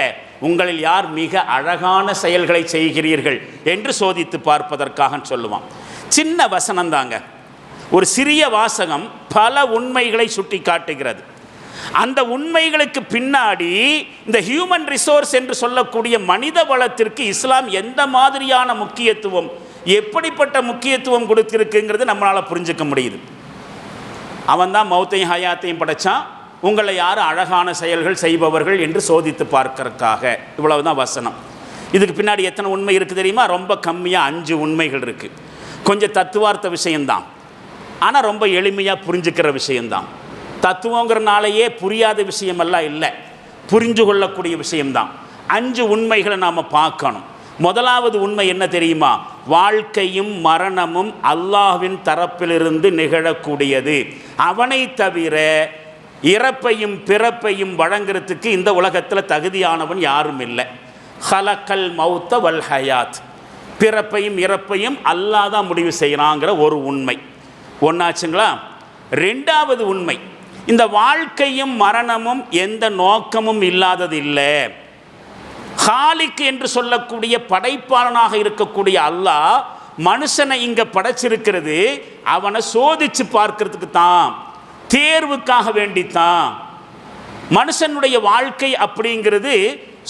உங்களில் யார் மிக அழகான செயல்களை செய்கிறீர்கள் என்று சோதித்து பார்ப்பதற்காக சொல்லுவான். சின்ன வசனம் தாங்க, ஒரு சிறிய வாசகம் பல உண்மைகளை சுட்டி காட்டுகிறது. அந்த உண்மைகளுக்கு பின்னாடி இந்த ஹியூமன் ரிசோர்ஸ் என்று சொல்லக்கூடிய மனித வளத்திற்கு இஸ்லாம் எந்த மாதிரியான முக்கியத்துவம், எப்படிப்பட்ட முக்கியத்துவம் கொடுத்திருக்குங்கிறது நம்மளால் புரிஞ்சுக்க முடியுது. அவன் தான் மௌத்தையும் ஹயாத்தையும் படைச்சான், உங்களை யார் அழகான செயல்கள் செய்பவர்கள் என்று சோதித்து பார்க்கறதுக்காக. இவ்வளவுதான் வசனம். இதுக்கு பின்னாடி எத்தனை உண்மை இருக்குது தெரியுமா? ரொம்ப கம்மியாக 5 உண்மைகள் இருக்குது. கொஞ்சம் தத்துவார்த்த விஷயந்தான், ஆனால் ரொம்ப எளிமையாக புரிஞ்சுக்கிற விஷயந்தான். தத்துவங்கிறனாலேயே புரியாத விஷயமெல்லாம் இல்லை, புரிஞ்சு கொள்ளக்கூடிய விஷயம்தான். 5 உண்மைகளை நாம் பார்க்கணும். முதலாவது உண்மை என்ன தெரியுமா? வாழ்க்கையும் மரணமும் அல்லாஹ்வின் தரப்பிலிருந்து நிகழக்கூடியது. அவனை தவிர இறப்பையும் பிறப்பையும் வழங்குறதுக்கு இந்த உலகத்தில் தகுதியானவன் யாரும் இல்லை. ஹலக்கல் மௌத்த வல் ஹயாத், பிறப்பையும் இறப்பையும் அல்லாஹ் தான் முடிவு செய்கிறாங்கிற ஒரு உண்மை ஒன்றாச்சுங்களா. 2வது உண்மை, இந்த வாழ்க்கையும் மரணமும் எந்த நோக்கமும் இல்லாதது இல்லை. ஹாலிக் என்று சொல்லக்கூடிய படைப்பாளனாக இருக்கக்கூடிய அல்லாஹ் மனுஷனை இங்கே படைச்சிருக்கிறது அவனை சோதித்து பார்க்கறதுக்கு தான், தேர்வுக்காக வேண்டித்தான். மனுஷனுடைய வாழ்க்கை அப்படிங்கிறது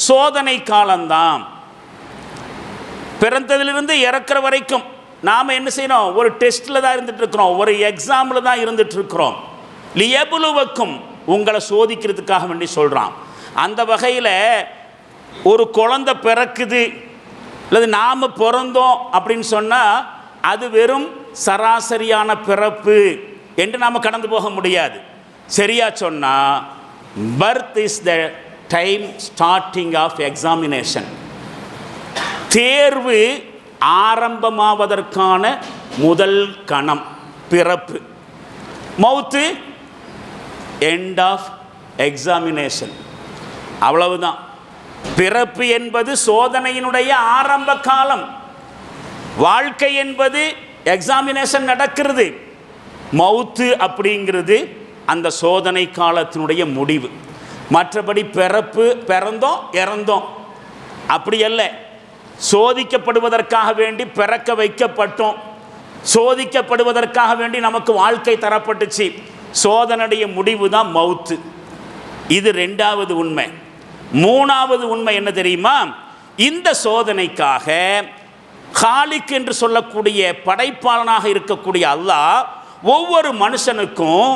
சோதனை காலம்தான். பிறந்ததிலிருந்து இறக்குற வரைக்கும் நாம் என்ன செய்யணும்? ஒரு டெஸ்ட்டில் தான் இருந்துட்டு இருக்கிறோம், ஒரு எக்ஸாமில் தான் இருந்துட்டு இருக்கிறோம். லியபுலுவக்கும், உங்களை சோதிக்கிறதுக்காக வேண்டி சொல்கிறான். அந்த வகையில் ஒரு குழந்தை பிறக்குது அல்லது நாம் பிறந்தோம் அப்படின்னு சொன்னால் அது வெறும் சராசரியான பிறப்பு என்று நாம் கடந்து போக முடியாது. சரியா சொன்னால் birth is the time starting of examination. தேர்வு ஆரம்பமாவதற்கான முதல் கணம் பிறப்பு. மௌத்து எண்ட் ஆஃப் எக்ஸாமினேஷன். அவ்வளவுதான். பிறப்பு என்பது சோதனையினுடைய ஆரம்ப காலம், வாழ்க்கை என்பது எக்ஸாமினேஷன் நடக்கிறது, மௌத்து அப்படிங்கிறது அந்த சோதனை காலத்தினுடைய முடிவு. மற்றபடி பிறப்பு, பிறந்தோம் இறந்தோம் அப்படி அல்ல. சோதிக்கப்படுவதற்காக வேண்டி பிறக்க வைக்கப்பட்டோம், சோதிக்கப்படுவதற்காக வேண்டி நமக்கு வாழ்க்கை தரப்பட்டுச்சு. சோதனையுடைய முடிவு தான் மௌத்து. இது 2வது உண்மை. 3வது உண்மை என்ன தெரியுமா? இந்த சோதனைக்காக காலிக் என்று சொல்லக்கூடிய படைப்பாளனாக இருக்கக்கூடிய அல்லாஹ் ஒவ்வொரு மனுஷனுக்கும்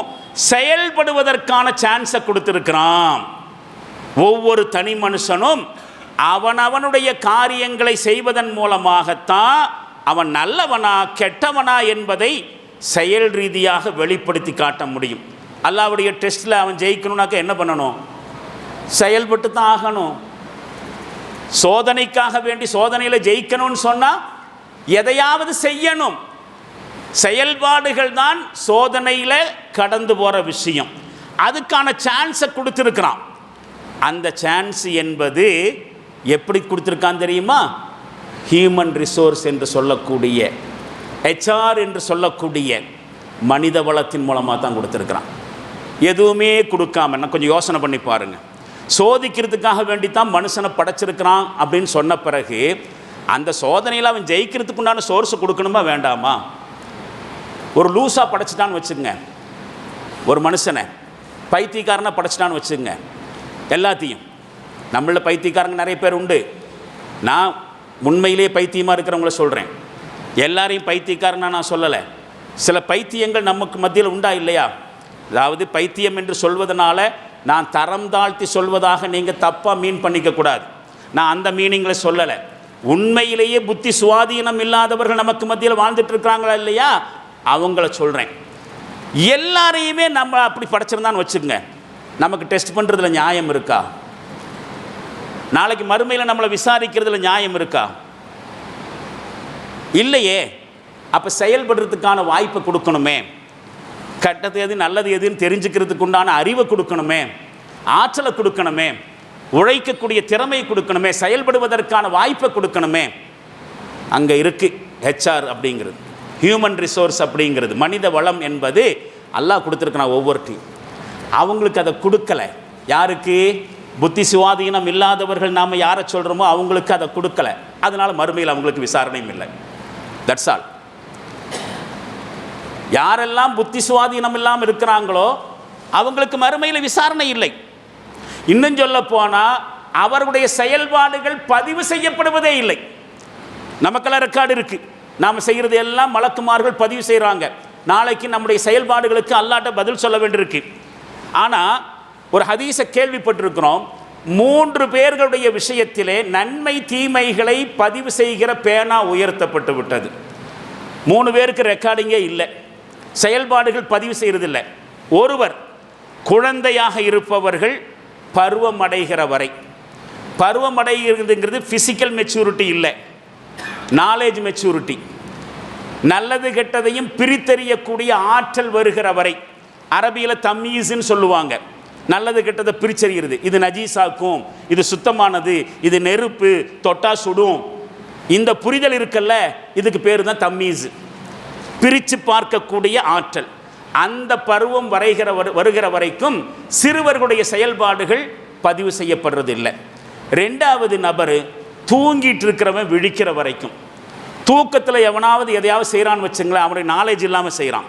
செயல்படுவதற்கான சான்ஸை கொடுத்திருக்கிறான். ஒவ்வொரு தனி மனுஷனும் அவனவனுடைய காரியங்களை செய்வதன் மூலமாகத்தான் அவன் நல்லவனா கெட்டவனா என்பதை செயல் ரீதியாக வெளிப்படுத்தி காட்ட முடியும். அல்லாஹ்வுடைய டெஸ்ட்டில் அவன் ஜெயிக்கணும்னாக்க என்ன பண்ணணும்? செயல்பட்டு தான் ஆகணும். சோதனைக்காக வேண்டி சோதனையில் ஜெயிக்கணும்னு சொன்னால் எதையாவது செய்யணும். செயல்பாடுகள் தான் சோதனையில் கடந்து போகிற விஷயம். அதுக்கான சான்ஸை கொடுத்துருக்கிறான். அந்த சான்ஸ் என்பது எப்படி கொடுத்துருக்கான்னு தெரியுமா? ஹியூமன் ரிசோர்ஸ் என்று சொல்லக்கூடிய HR என்று சொல்லக்கூடிய மனித வளத்தின் மூலமாக தான் கொடுத்துருக்குறான். எதுவுமே கொடுக்காம, நான் கொஞ்சம் யோசனை பண்ணி பாருங்கள். சோதிக்கிறதுக்காக வேண்டி தான் மனுஷனை படைச்சிருக்கிறான் அப்படின்னு சொன்ன பிறகு அந்த சோதனையில் அவன் ஜெயிக்கிறதுக்கு உண்டான சோர்ஸ் கொடுக்கணுமா வேண்டாமா? ஒரு லூஸாக படைச்சிட்டான்னு வச்சுங்க, ஒரு மனுஷனை பைத்தியக்காரனை படைச்சிட்டான்னு வச்சுங்க. எல்லாத்தையும் நம்மள பைத்தியக்காரங்க நிறைய பேர் உண்டு. நான் உண்மையிலே பைத்தியமாக இருக்கிறவங்கள சொல்கிறேன். எல்லாரையும் பைத்தியக்காரனா நான் சொல்லலை. சில பைத்தியங்கள் நமக்கு மத்தியில் உண்டா இல்லையா? அதாவது பைத்தியம் என்று சொல்வதனால நான் தரம் தாழ்த்தி சொல்வதாக நீங்கள் தப்பாக மீன் பண்ணிக்கக்கூடாது. நான் அந்த மீனிங்கில் சொல்லலை. உண்மையிலேயே புத்தி சுவாதீனம் இல்லாதவர்கள் நமக்கு மத்தியில் வாழ்ந்துட்டு இருக்கிறாங்களா இல்லையா, அவங்கள சொல்கிறேன். எல்லாரையுமே நம்ம அப்படி படைச்சிருந்தான்னு வச்சுக்கோங்க, நமக்கு டெஸ்ட் பண்ணுறதுல நியாயம் இருக்கா? நாளைக்கு மறுமையில் நம்மளை விசாரிக்கிறதுல நியாயம் இருக்கா? இல்லையே. அப்போ செயல்படுறதுக்கான வாய்ப்பை கொடுக்கணுமே, கெட்டது எது நல்லது எதுன்னு தெரிஞ்சுக்கிறதுக்கு உண்டான அறிவை கொடுக்கணுமே, ஆற்றலை கொடுக்கணுமே, உழைக்கக்கூடிய திறமையை கொடுக்கணுமே, செயல்படுவதற்கான வாய்ப்பை கொடுக்கணுமே. அங்கே இருக்குது HR அப்படிங்கிறது, ஹியூமன் ரிசோர்ஸ் அப்படிங்கிறது, மனித வளம் என்பது அல்லாஹ் கொடுத்துருக்கான் ஒவ்வொருத்தையும். அவங்களுக்கு அதை கொடுக்கலை. யாருக்கு? புத்தி சுவாதீனம் இல்லாதவர்கள் நாம் யாரை சொல்கிறோமோ அவங்களுக்கு அதை கொடுக்கலை. அதனால் மறுமையில் அவங்களுக்கு விசாரணையும் இல்லை. That's all. யாரெல்லாம் புத்தி சுவாதீனம் இல்லாமல் இருக்கிறாங்களோ அவங்களுக்கு மறுமையில் விசாரணை இல்லை. இன்னும் சொல்ல போனால் அவர்களுடைய செயல்பாடுகள் பதிவு செய்யப்படுவதே இல்லை. நமக்கெல்லாம் ரெக்கார்டு இருக்குது, நாம் செய்கிறது எல்லாம் மலக்குமார்கள் பதிவு செய்கிறாங்க. நாளைக்கு நம்முடைய செயல்பாடுகளுக்கு அல்லாஹ்ட்ட பதில் சொல்ல வேண்டியிருக்கு. ஆனால் ஒரு ஹதீஸை கேள்விப்பட்டிருக்கிறோம், 3 பேர்களுடைய விஷயத்திலே நன்மை தீமைகளை பதிவு செய்கிற பேனா உயர்த்தப்பட்டு விட்டது. 3 பேருக்கு ரெக்கார்டிங்கே இல்லை, செயல்பாடுகள் பதிவு செய்கிறதில்லை. ஒருவர் குழந்தையாக இருப்பவர்கள் பருவம் அடைகிற வரை. பருவம் அடைகிறதுங்கிறது ஃபிசிக்கல் மெச்சூரிட்டி இல்லை, நாலேஜ் மெச்சூரிட்டி. நல்லது கெட்டதையும் பிரித்தறியக்கூடிய ஆற்றல் வருகிற வரை. அரபியில் தம்மீஸ்ன்னு சொல்லுவாங்க, நல்லது கெட்டதை பிரிச்சறிகிறது. இது நஜீஸாக்கும், இது சுத்தமானது, இது நெருப்பு, தொட்டா சுடும். இந்த புரிதல் இருக்குல்ல, இதுக்கு பேர் தான் தம்மீஸ், பிரித்து பார்க்கக்கூடிய ஆற்றல். அந்த பருவம் வருகிற வரைக்கும் சிறுவர்களுடைய செயல்பாடுகள் பதிவு செய்யப்படுறது இல்லை. 2வது நபர் தூங்கிட்டு இருக்கிறவன் விழிக்கிற வரைக்கும். தூக்கத்தில் எவனாவது எதையாவது செய்கிறான்னு வச்சுங்களேன், அவனுடைய நாலேஜ் இல்லாமல் செய்கிறான்,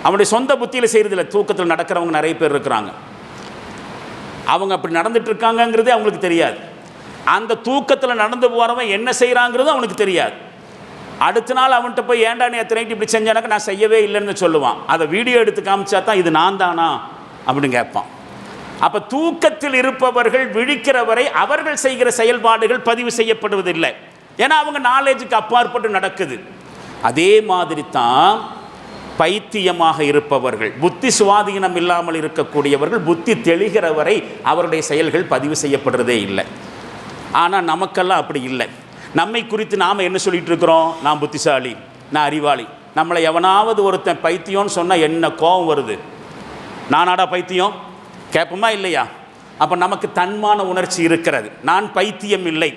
அவனுடைய சொந்த புத்தியில் செய்கிறதில்ல. தூக்கத்தில் நடக்கிறவங்க நிறைய பேர் இருக்கிறாங்க, அவங்க அப்படி நடந்துட்டு இருக்காங்கங்கிறது அவங்களுக்கு தெரியாது. அந்த தூக்கத்தில் நடந்து போகிறவன் என்ன செய்கிறாங்கிறது அவனுக்கு தெரியாது. அடுத்த நாள் அவன்கிட்ட போய் ஏன்டா நீ எத்தனை இப்படி செஞ்சானாக்க நான் செய்யவே இல்லைன்னு சொல்லுவான். அதை வீடியோ எடுத்து காமிச்சா தான் இது நான் தானா அப்படின்னு கேட்பான். அப்போ தூக்கத்தில் இருப்பவர்கள் விழிக்கிற வரை அவர்கள் செய்கிற செயல்பாடுகள் பதிவு செய்யப்படுவதில்லை, ஏன்னா அவங்க நாலேஜுக்கு அப்பாற்பட்டு நடக்குது. அதே மாதிரி தான் பைத்தியமாக இருப்பவர்கள், புத்தி சுவாதீனம் இல்லாமல் இருக்கக்கூடியவர்கள் புத்தி தெளிகிற வரை அவருடைய செயல்கள் பதிவு செய்யப்படுறதே இல்லை. ஆனால் நமக்கெல்லாம் அப்படி இல்லை. நம்மை குறித்து நாம் என்ன சொல்லிகிட்டு இருக்கிறோம்? நான் புத்திசாலி, நான் அறிவாளி. நம்மளை எவனாவது ஒருத்தன் பைத்தியம்னு சொன்னால் என்ன கோபம் வருது? நானாடா பைத்தியம் கேட்போமா இல்லையா? அப்போ நமக்கு தன்மான உணர்ச்சி இருக்கிறது. நான் பைத்தியம் இல்லை,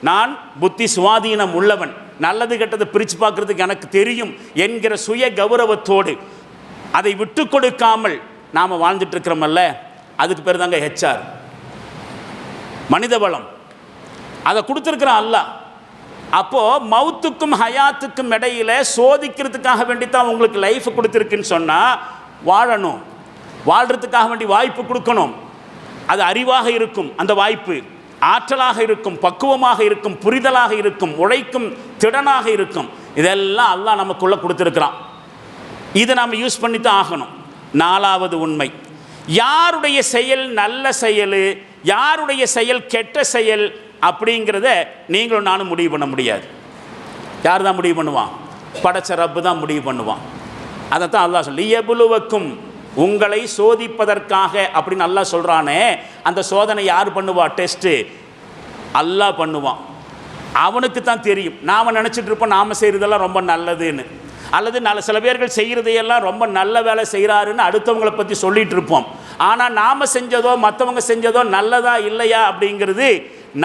நான் புத்தி சுவாதீனம் உள்ளவன், நல்லது கெட்டதை பிரித்து பார்க்குறதுக்கு எனக்கு தெரியும் என்கிற சுய கௌரவத்தோடு அதை விட்டு கொடுக்காமல் நாம் வாழ்ந்துட்டு இருக்கிறோமல்ல, அதுக்கு பேர் தாங்க HR, மனித வளம். அதை கொடுத்துருக்குறான் அல்லாஹ். அப்போது மவுத்துக்கும் ஹயாத்துக்கும் இடையில் சோதிக்கிறதுக்காக வேண்டித்தான் உங்களுக்கு லைஃப் கொடுத்துருக்குன்னு சொன்னால் வாழணும், வாழ்கிறதுக்காக வேண்டி வாய்ப்பு கொடுக்கணும். அது அறிவாக இருக்கும், அந்த வாய்ப்பு ஆற்றலாக இருக்கும், பக்குவமாக இருக்கும், புரிதலாக இருக்கும், உழைக்கும் திறனாக இருக்கும். இதெல்லாம் அல்லாஹ் நமக்குள்ளே கொடுத்துருக்குறான். இதை நாம் யூஸ் பண்ணி தான் ஆகணும். 4வது உண்மை, யாருடைய செயல் நல்ல செயல், யாருடைய செயல் கெட்ட செயல் அப்படிங்கிறத நீங்களும் நானும் முடிவு பண்ண முடியாது. யார் தான் முடிவு பண்ணுவான்? படைச்ச ரப்பு தான் முடிவு பண்ணுவான். அதை தான் அல்லாஹ் சொல்லி லியபுலுவக்கும், உங்களை சோதிப்பதற்காக அப்படின்னு அல்லாஹ் சொல்கிறானே, அந்த சோதனை யார் பண்ணுவா? டெஸ்ட்டு அல்லாஹ் பண்ணுவான். அவனுக்கு தான் தெரியும். நாம் நினச்சிட்டு இருப்போம் நாம் செய்கிறதெல்லாம் ரொம்ப நல்லதுன்னு, அல்லது சில பேர்கள் செய்கிறதையெல்லாம் ரொம்ப நல்ல வேலை செய்கிறாருன்னு அடுத்தவங்களை பற்றி சொல்லிகிட்டு இருப்போம். ஆனால் நாம் செஞ்சதோ மற்றவங்க செஞ்சதோ நல்லதா இல்லையா அப்படிங்கிறது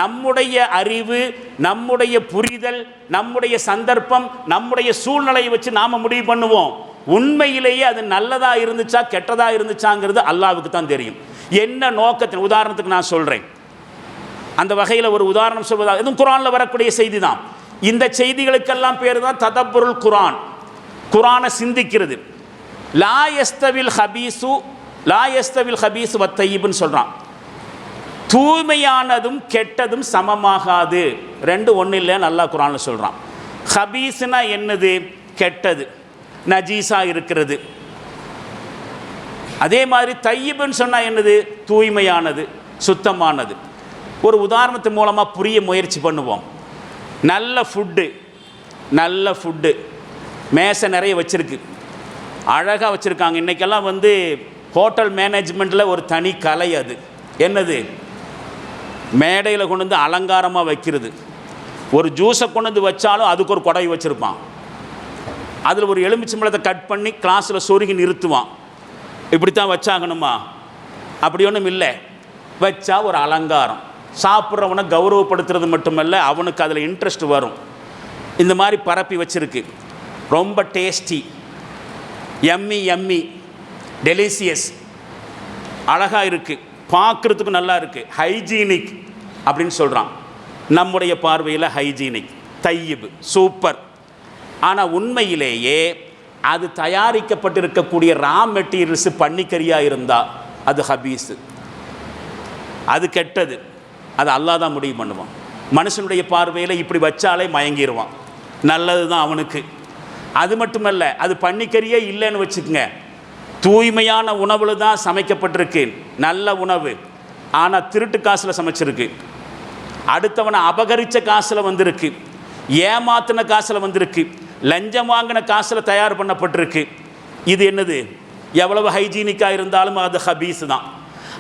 நம்முடைய அறிவு, நம்முடைய புரிதல், நம்முடைய சந்தர்ப்பம், நம்முடைய சூழ்நிலையை வச்சு நாம் முடிவு பண்ணுவோம். உண்மையிலேயே அது நல்லதா இருந்துச்சா கெட்டதா இருந்துச்சாங்கிறது அல்லாஹ்வுக்கு தான் தெரியும். என்ன நோக்கத்தின் உதாரணத்துக்கு நான் சொல்கிறேன். அந்த வகையில் ஒரு உதாரணம் சொல்வதாக, இதுவும் குரானில் வரக்கூடிய செய்தி தான். இந்த செய்திகளுக்கெல்லாம் பேர் தான் ததப்புருல் குரான், குரானை சிந்திக்கிறது. லா யஸ்தவில் ஹபீசு வத்தையிபுன்னு சொல்கிறான். தூய்மையானதும் கெட்டதும் சமமாகாது, 2 ஒன்று இல்லைன்னு அல்லாஹ் குரானில் சொல்கிறான். ஹபீஸ்னா என்னது? கெட்டது, நஜீஸாக இருக்கிறது. அதே மாதிரி தையிபுன்னு சொன்னால் என்னது? தூய்மையானது, சுத்தமானது. ஒரு உதாரணத்து மூலமாக புரிய முயற்சி பண்ணுவோம். நல்ல ஃபுட்டு மேசை நிறைய வச்சுருக்கு, அழகாக வச்சுருக்காங்க. இன்றைக்கெல்லாம் ஹோட்டல் மேனேஜ்மெண்ட்டில் ஒரு தனி கலை. அது என்னது? மேடையில் கொண்டு வந்து அலங்காரமாக வைக்கிறது. ஒரு ஜூஸை கொண்டு வந்து வச்சாலும் அதுக்கு ஒரு கொடை வச்சுருப்பான், அதில் ஒரு எலுமிச்சம்பழத்தை கட் பண்ணி கிளாஸில் சொருகி நிறுத்துவான். இப்படித்தான் வச்சாகணுமா? அப்படி ஒன்றும் இல்லை, வச்சா ஒரு அலங்காரம். சாப்பிட்றவனை கௌரவப்படுத்துறது மட்டுமல்ல, அவனுக்கு அதில் இன்ட்ரெஸ்ட் வரும். இந்த மாதிரி பரப்பி வச்சுருக்கு. ரொம்ப டேஸ்டி, எம்மி டெலிசியஸ், அழகாக இருக்குது, பார்க்குறதுக்கு நல்லா இருக்குது, ஹைஜீனிக் அப்படின்னு சொல்கிறான். நம்முடைய பார்வையில் ஹைஜீனிக், தையிபு, சூப்பர். ஆனால் உண்மையிலேயே அது தயாரிக்கப்பட்டிருக்கக்கூடிய ரா மெட்டீரியல்ஸு பன்னிக்கறியாக இருந்தால் அது ஹபீஸு, அது கெட்டது. அது அல்லாஹ் தான் முடிவு பண்ணுவான். மனுஷனுடைய பார்வையில் இப்படி வச்சாலே மயங்கிடுவான், நல்லது தான் அவனுக்கு. அது மட்டுமல்ல, அது பன்னிக்கறியே இல்லைன்னு வச்சுக்கோங்க, தூய்மையான உணவில் தான் சமைக்கப்பட்டிருக்கு, நல்ல உணவு, ஆனால் திருட்டு காசில் சமைச்சிருக்கு, அடுத்தவனை அபகரித்த காசில் வந்திருக்கு, ஏமாத்தின காசில் வந்திருக்கு, லஞ்சம் வாங்கின காசில் தயார் பண்ணப்பட்டிருக்கு. இது என்னது? எவ்வளவு ஹைஜீனிக்காக இருந்தாலும் அது ஹபீஸ் தான்.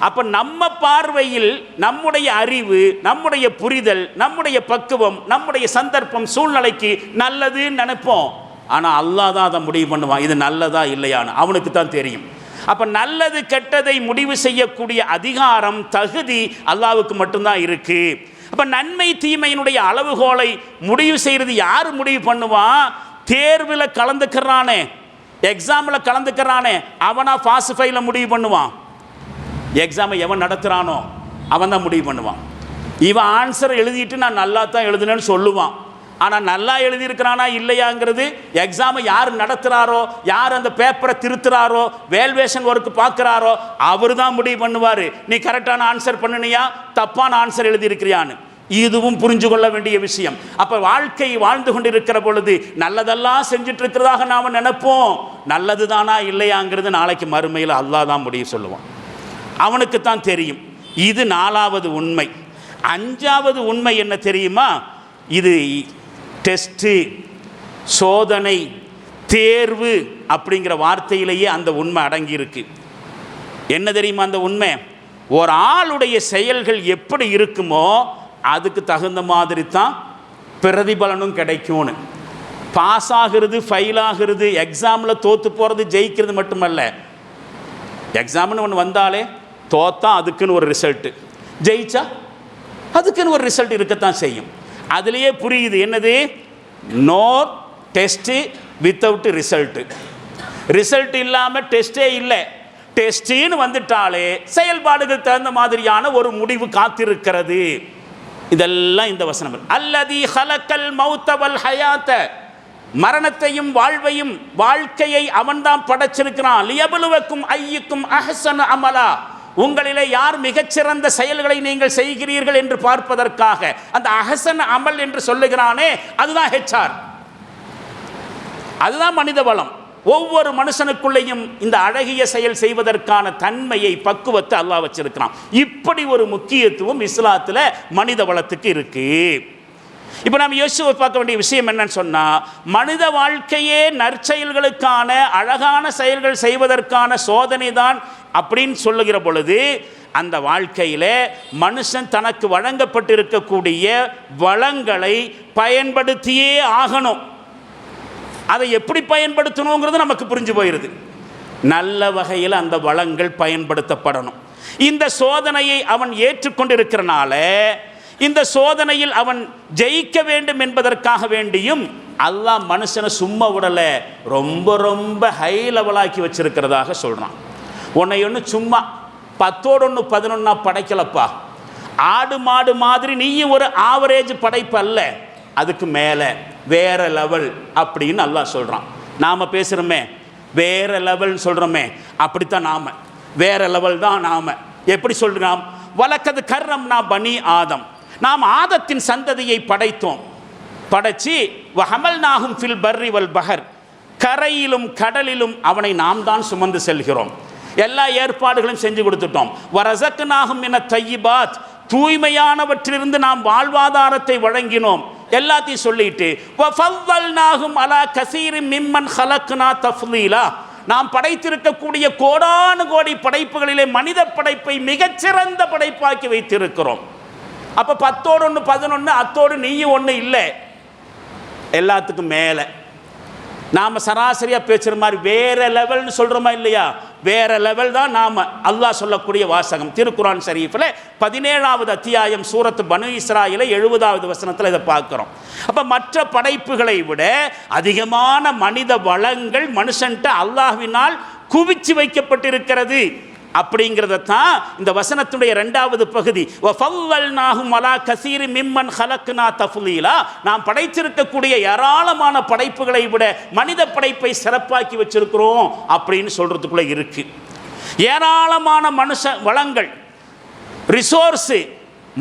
அப்போ நம்ம பார்வையில் நம்முடைய அறிவு, நம்முடைய புரிதல், நம்முடைய பக்குவம், நம்முடைய சந்தர்ப்பம், சூழ்நிலைக்கு நல்லதுன்னு நினைப்போம். ஆனால் அல்லாஹ் தான் அதை முடிவு பண்ணுவான், இது நல்லதா இல்லையான்னு அவனுக்கு தான் தெரியும். அப்போ நல்லது கெட்டதை முடிவு செய்யக்கூடிய அதிகாரம், தகுதி அல்லாஹ்வுக்கு மட்டும்தான் இருக்குது. அப்போ நன்மை தீமையினுடைய அளவுகோலை முடிவு செய்கிறது யார் முடிவு பண்ணுவான்? தேர்வில் கலந்துக்கிறானே, எக்ஸாமில் கலந்துக்கிறானே, அவனா ஃபாசிஃபைல முடிவு பண்ணுவான். எக்ஸாமை எவன் நடத்துகிறானோ அவன் தான் முடிவு பண்ணுவான். இவன் ஆன்சர் எழுதிட்டு நான் நல்லா தான் எழுதுனேன்னு சொல்லுவான், ஆனால் நல்லா எழுதியிருக்கிறானா இல்லையாங்கிறது எக்ஸாமை யார் நடத்துகிறாரோ, யார் அந்த பேப்பரை திருத்துறாரோ, வேல்வேஷன் ஒர்க்கு பார்க்குறாரோ அவர் தான் முடிவு பண்ணுவார். நீ கரெக்டான ஆன்சர் பண்ணினியா, தப்பான ஆன்சர் எழுதியிருக்கிறியான்னு. இதுவும் புரிஞ்சு கொள்ள வேண்டிய விஷயம். அப்போ வாழ்க்கை வாழ்ந்து கொண்டிருக்கிற பொழுது நல்லதெல்லாம் செஞ்சுட்டு இருக்கிறதாக நாம் நினைப்போம், நல்லது தானா இல்லையாங்கிறது நாளைக்கு மறுமையில் அல்லாஹ் தான் முடிவு சொல்லுவான், அவனுக்கு தான் தெரியும். இது 4வது உண்மை. 5வது உண்மை என்ன தெரியுமா? இது டெஸ்ட்டு, சோதனை, தேர்வு அப்படிங்கிற வார்த்தையிலேயே அந்த உண்மை அடங்கியிருக்கு. என்ன தெரியுமா அந்த உண்மை? ஒரு ஆளுடைய செயல்கள் எப்படி இருக்குமோ அதுக்கு தகுந்த மாதிரி தான் பிரதிபலனும் கிடைக்கும்னு. பாஸ் ஆகிறது, ஃபெயில் ஆகிறது, எக்ஸாமில் தோற்று போகிறது, ஜெயிக்கிறது மட்டுமல்ல. எக்ஸாம்னு ஒன்று வந்தாலே தோத்தா அதுக்குன்னு ஒரு ரிசல்ட்டு, ஜெயிச்சா அதுக்குன்னு ஒரு ரிசல்ட் இருக்கத்தான் செய்யும். அதுலேயே புரியுது என்னது? No test without result. Result இல்லாமல் டெஸ்ட்டே இல்லை. டெஸ்ட்டுன்னு வந்துட்டாலே செயல்பாடுகள் தகுந்த மாதிரியான ஒரு முடிவு காத்திருக்கிறது. இதெல்லாம் இந்த வசனம். அல்லதி ஹலக்கல் மௌத வல் ஹயாத்த, மரணத்தையும் வாழ்வையும், வாழ்க்கையை அவன்தான் படைச்சிருக்கிறான். லியபலுவக்கும் ஐயுக்கும் அஹ்ஸனு அமலா, உங்களிலே யார் மிகச்சிறந்த செயல்களை நீங்கள் செய்கிறீர்கள் என்று பார்ப்பதற்காக. அந்த அஹ்ஸன் அமல் என்று சொல்லுகிறானே அதுதான் ஹெச்ஆர், அதுதான் மனித வளம். ஒவ்வொரு மனுஷனுக்குள்ளேயும் இந்த அழகிய செயல் செய்வதற்கான தன்மையை, பக்குவத்தை அல்லாஹ் வச்சிருக்கிறான். இப்படி ஒரு முக்கியத்துவம் இஸ்லாத்தில் மனித வளத்துக்கு இருக்கு. இப்போ நாம் யோசிச்சு பார்க்க வேண்டிய விஷயம் என்னன்னு சொன்னால், மனித வாழ்க்கையே நற்செயல்களுக்கான, அழகான செயல்கள் செய்வதற்கான சோதனை தான் அப்படின்னு சொல்லுகிற பொழுது, அந்த வாழ்க்கையில் மனுஷன் தனக்கு வழங்கப்பட்டிருக்கக்கூடிய வளங்களை பயன்படுத்தியே ஆகணும். அதை எப்படி பயன்படுத்தணுங்கிறது நமக்கு புரிஞ்சு போயிடுது. நல்ல வகையில் அந்த வளங்கள் பயன்படுத்தப்படணும். இந்த சோதனையை அவன் ஏற்றுக்கொண்டிருக்கிறனால, இந்த சோதனையில் அவன் ஜெயிக்க வேண்டும் என்பதற்காக வேண்டியும் அல்லாஹ் மனுஷனை சும்மா விடலை, ரொம்ப ரொம்ப ஹை லெவலாக்கி வச்சிருக்கிறதாக சொல்கிறான். உன்னை ஒன்று சும்மா 10ஓடு 1 11 படைக்கலப்பா. ஆடு மாடு மாதிரி நீயும் ஒரு ஆவரேஜ் படைப்பு அல்ல, அதுக்கு மேலே வேற லெவல் அப்படின்னு அல்லாஹ் சொல்கிறான். நாம் பேசுகிறோமே வேற லெவல்னு சொல்கிறோமே, அப்படித்தான் நாம் வேற லெவல் தான். நாம் எப்படி சொல்கிறோம்? வலக்கது கர்ரம்னா பனி ஆதம், நாம் ஆதத்தின் சந்ததியை படைத்தோம். படைச்சி வஹமல்நாஹும் ஃபில் பர்ரி வல் பஹர், கரையிலும் கடலிலும் அவனை நாம் தான் சுமந்து செல்கிறோம். எல்லா ஏற்பாடுகளையும் செஞ்சு கொடுத்துட்டோம். வரஸக்னாஹும் மின தய்யிபாத், தூய்மையானவற்றிலிருந்து நாம் வாழ்வாதாரத்தை வழங்கினோம். எல்லாத்தையும் சொல்லிட்டு வஃபவ்வல்நாஹும் அலா கஸீரின் மிம்மன் ஹலக்னா தஃலீலா, நாம் படைத்திருக்கக்கூடிய கோடானு கோடி படைப்புகளிலே மனித படைப்பை மிகச்சிறந்த படைப்பாக்கி வைத்திருக்கிறோம். அப்போ 10ஓடு 1 11, அத்தோடு நீயும் ஒன்று இல்லை, எல்லாத்துக்கும் மேலே. நாம் சராசரியாக பேசுகிற மாதிரி வேற லெவல்னு சொல்கிறோமா இல்லையா? வேற லெவல் தான் நாம் அல்லாஹ் சொல்லக்கூடிய வாசகம். திருக்குரான் ஷரீஃபில் 17வது அத்தியாயம் சூரத்து பனு இஸ்ராயில 70வது வசனத்தில் இதை பார்க்குறோம். அப்போ மற்ற படைப்புகளை விட அதிகமான மனித வளங்கள் மனுஷன்ட்ட அல்லாஹ்வினால் குவிச்சு வைக்கப்பட்டிருக்கிறது. அப்படிங்கிறத தான் இந்த வசனத்துடைய 2வது பகுதி. வஃபல்லல்நாஹும் அலா கஸீரி மிம்மன் ஹலக்னா தஃலீலா, நாம் படைத்திருக்கக்கூடிய ஏராளமான படைப்புகளை விட மனித படைப்பை சிறப்பாக்கி வச்சிருக்கிறோம் அப்படின்னு சொல்றதுக்குள்ள இருக்கு. ஏராளமான மனுஷ வளங்கள், ரிசோர்ஸு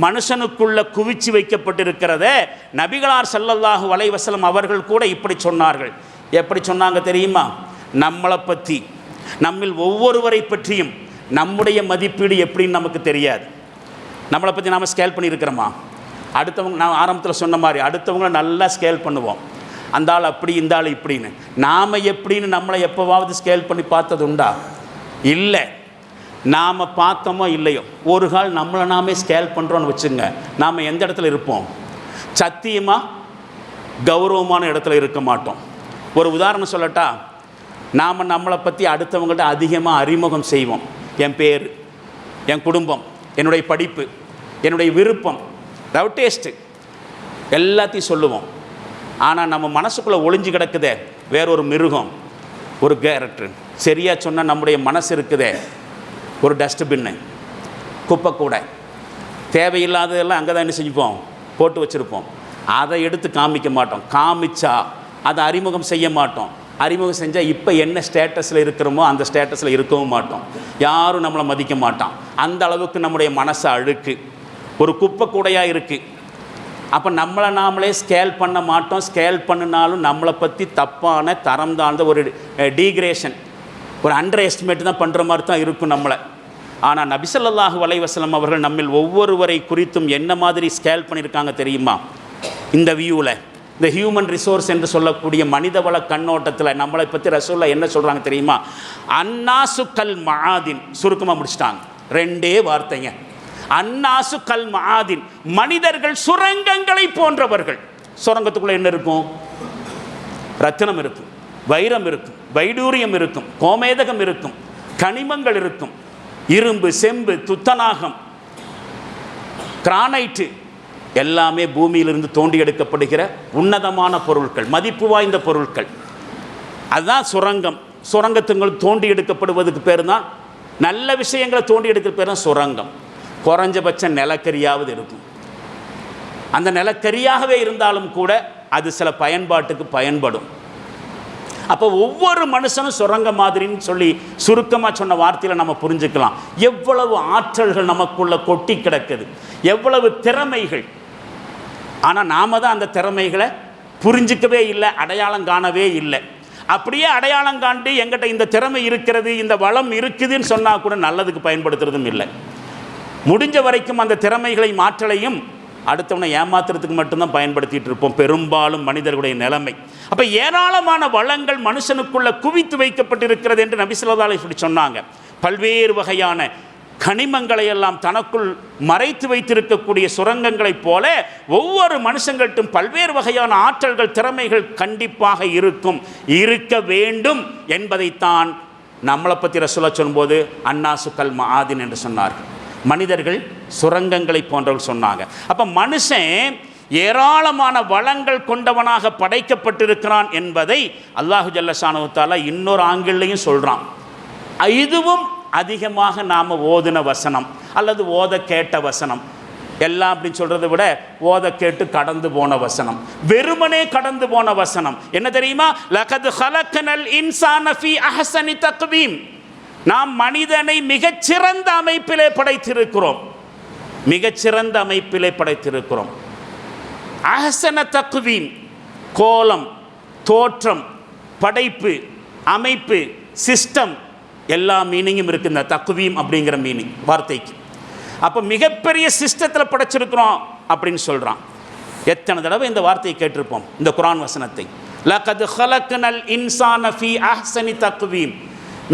மனுஷனுக்குள்ள குவிச்சு வைக்கப்பட்டிருக்கிறத நபிகளார் ஸல்லல்லாஹு அலைஹி வஸல்லம் அவர்கள் கூட இப்படி சொன்னார்கள். எப்படி சொன்னாங்க தெரியுமா? நம்மளை பற்றி, நம்மில் ஒவ்வொருவரை பற்றியும் நம்முடைய மதிப்பீடு எப்படின்னு நமக்கு தெரியாது. நம்மளை பற்றி நாம் ஸ்கேல் பண்ணியிருக்கிறோமா? அடுத்தவங்க, நான் ஆரம்பத்தில் சொன்ன மாதிரி அடுத்தவங்கள நல்லா ஸ்கேல் பண்ணுவோம். அந்த ஆள் அப்படி, இந்த ஆள் இப்படின்னு. நாம் எப்படின்னு நம்மளை எப்போவாவது ஸ்கேல் பண்ணி பார்த்தது உண்டா? இல்லை. நாம் பார்த்தோமோ இல்லையோ, ஒரு கால் நம்மளை நாமே ஸ்கேல் பண்ணுறோன்னு வச்சுங்க, நாம் எந்த இடத்துல இருப்போம்? சத்தியமாக கௌரவமான இடத்துல இருக்க மாட்டோம். ஒரு உதாரணம் சொல்லட்டா, நாம் நம்மளை பற்றி அடுத்தவங்கள்ட்ட அதிகமாக அறிமுகம் செய்வோம். என் பேர், என் குடும்பம், என்னுடைய படிப்பு, என்னுடைய விருப்பம், லவ் டேஸ்ட்டு எல்லாத்தையும் சொல்லுவோம். ஆனால் நம்ம மனசுக்குள்ளே ஒளிஞ்சு கிடக்குதே வேறொரு மிருகம், ஒரு கேரக்டர். சரியாக சொன்னால் நம்முடைய மனசு இருக்குதே ஒரு டஸ்ட்பின்னு, குப்பை கூட, தேவையில்லாததெல்லாம் அங்கே தான் என்ன செஞ்சுப்போம், போட்டு வச்சுருப்போம். அதை எடுத்து காமிக்க மாட்டோம். காமிச்சா அதை அறிமுகம் செய்ய மாட்டோம். அறிமுகம் செஞ்சால் இப்போ என்ன ஸ்டேட்டஸில் இருக்கிறோமோ அந்த ஸ்டேட்டஸில் இருக்கவும் மாட்டோம். யாரும் நம்மளை மதிக்க மாட்டான். அந்த அளவுக்கு நம்முடைய மனசு அழுக்கு, ஒரு குப்பை கூடையாக இருக்குது. அப்போ நம்மளை நாமளே ஸ்கேல் பண்ண மாட்டோம். ஸ்கேல் பண்ணினாலும் நம்மளை பற்றி தப்பான தரம் தாழ்ந்த ஒரு டீக்ரேஷன், ஒரு அண்டர் எஸ்டிமேட் தான் பண்ணுற மாதிரி தான் இருக்கும் நம்மளை. ஆனால் நபி ஸல்லல்லாஹு அலைஹி வஸல்லம் அவர்கள் நம்மில் ஒவ்வொருவரை குறித்தும் என்ன மாதிரி ஸ்கேல் பண்ணியிருக்காங்க தெரியுமா? இந்த வியூவில், இந்த ஹியூமன் ரிசோர்ஸ் என்று சொல்லக்கூடிய மனிதவள கண்ணோட்டத்தில் நம்மளை பற்றி ரசூலுல்லாஹ் என்ன சொல்கிறாங்க தெரியுமா? அன்னாசு கல் மஆதின், சுருக்கமாக முடிச்சிட்டாங்க. 2 வார்த்தைங்க. அன்னாசு கல் மஆதின், மனிதர்கள் சுரங்கங்களை போன்றவர்கள். சுரங்கத்துக்குள்ளே என்ன இருக்கும்? ரத்தினம் இருக்கும், வைரம் இருக்கும், வைடூரியம் இருக்கும், கோமேதகம் இருக்கும், கனிமங்கள் இருக்கும், இரும்பு, செம்பு, துத்தநாகம், கிரானைட்டு எல்லாமே பூமியிலிருந்து தோண்டி எடுக்கப்படுகிற உன்னதமான பொருட்கள், மதிப்பு வாய்ந்த பொருட்கள். அதுதான் சுரங்கம். சுரங்கத்துங்கள் தோண்டி எடுக்கப்படுவதுக்கு பேர் தான், நல்ல விஷயங்களை தோண்டி எடுக்கிற பேர் தான் சுரங்கம். குறைஞ்சபட்சம் நிலக்கரியாவது இருக்கும். அந்த நிலக்கரியாகவே இருந்தாலும் கூட அது சில பயன்பாட்டுக்கு பயன்படும். அப்போ ஒவ்வொரு மனுஷனும் சுரங்க மாதிரின்னு சொல்லி சுருக்கமாக சொன்ன வார்த்தையில் நம்ம புரிஞ்சுக்கலாம் எவ்வளவு ஆற்றல்கள் நமக்குள்ள கொட்டி கிடக்குது, எவ்வளவு திறமைகள். ஆனால் நாம் தான் அந்த திறமைகளை புரிஞ்சிக்கவே இல்லை, அடையாளம் காணவே இல்லை. அப்படியே அடையாளம் காண்டு எங்கிட்ட இந்த திறமை இருக்கிறது, இந்த வளம் இருக்குதுன்னு சொன்னால் கூட நல்லதுக்கு பயன்படுத்துறதும் இல்லை. முடிஞ்ச வரைக்கும் அந்த திறமைகளை ஆற்றலையும் அடுத்தவனை ஏமாத்துறதுக்கு மட்டும்தான் பயன்படுத்திகிட்டு இருப்போம் பெரும்பாலும் மனிதர்களுடைய நிலைமை. அப்போ ஏராளமான வளங்கள் மனுஷனுக்குள்ள குவித்து வைக்கப்பட்டிருக்கிறது என்று நபி ஸல்லல்லாஹு அலைஹி வஸல்லம் சொன்னாங்க. பல்வேறு வகையான கனிமங்களை எல்லாம் தனக்குள் மறைத்து வைத்திருக்கக்கூடிய சுரங்கங்களைப் போல ஒவ்வொரு மனுஷங்கள்ட்டும் பல்வேறு வகையான ஆற்றல்கள், திறமைகள் கண்டிப்பாக இருக்கும், இருக்க வேண்டும் என்பதைத்தான் நம்மளை பற்றி ரசூலுல்லாஹ் சொல்லும்போது அன்னாசு கல் மஆதின் என்று சொன்னார்கள். மனிதர்கள் சுரங்கங்களை போன்றவர்கள் சொன்னாங்க. அப்போ மனுஷன் ஏராளமான வளங்கள் கொண்டவனாக படைக்கப்பட்டிருக்கிறான் என்பதை அல்லாஹு ஜல்ல ஷானஹு தஆலா இன்னொரு ஆங்கிள்லையும் சொல்கிறான். இதுவும் அதிகமாக நாம் ஓதின வசனம் அல்லது ஓத கேட்ட வசனம். எல்லாம் அப்படின்னு சொல்கிறத விட ஓத கேட்டு கடந்து போன வசனம், வெறுமனே கடந்து போன வசனம் என்ன தெரியுமா? லகத் ஹலக்னல் இன்சான ஃபீ அஹ்ஸனி தக்வீம், நாம் மனிதனை மிகச்சிறந்த அமைப்பிலே படைத்திருக்கிறோம். மிகச்சிறந்த அமைப்பிலே படைத்திருக்கிறோம். அஹ்ஸன தக்வீம், கோலம், தோற்றம், படைப்பு, அமைப்பு, சிஸ்டம், எல்லா மீனிங்கும் இருக்குது இந்த தக்வீம் அப்படிங்கிற மீனிங் வார்த்தைக்கு. அப்போ மிகப்பெரிய சிஸ்டத்தில் படைச்சிருக்கிறோம் அப்படின்னு சொல்கிறான். எத்தனை தடவை இந்த வார்த்தையை கேட்டிருப்போம் இந்த குர்ஆன் வசனத்தை. லகத் ஹலக்னல் இன்சான ஃபீ அஹ்ஸனி தக்வீம்,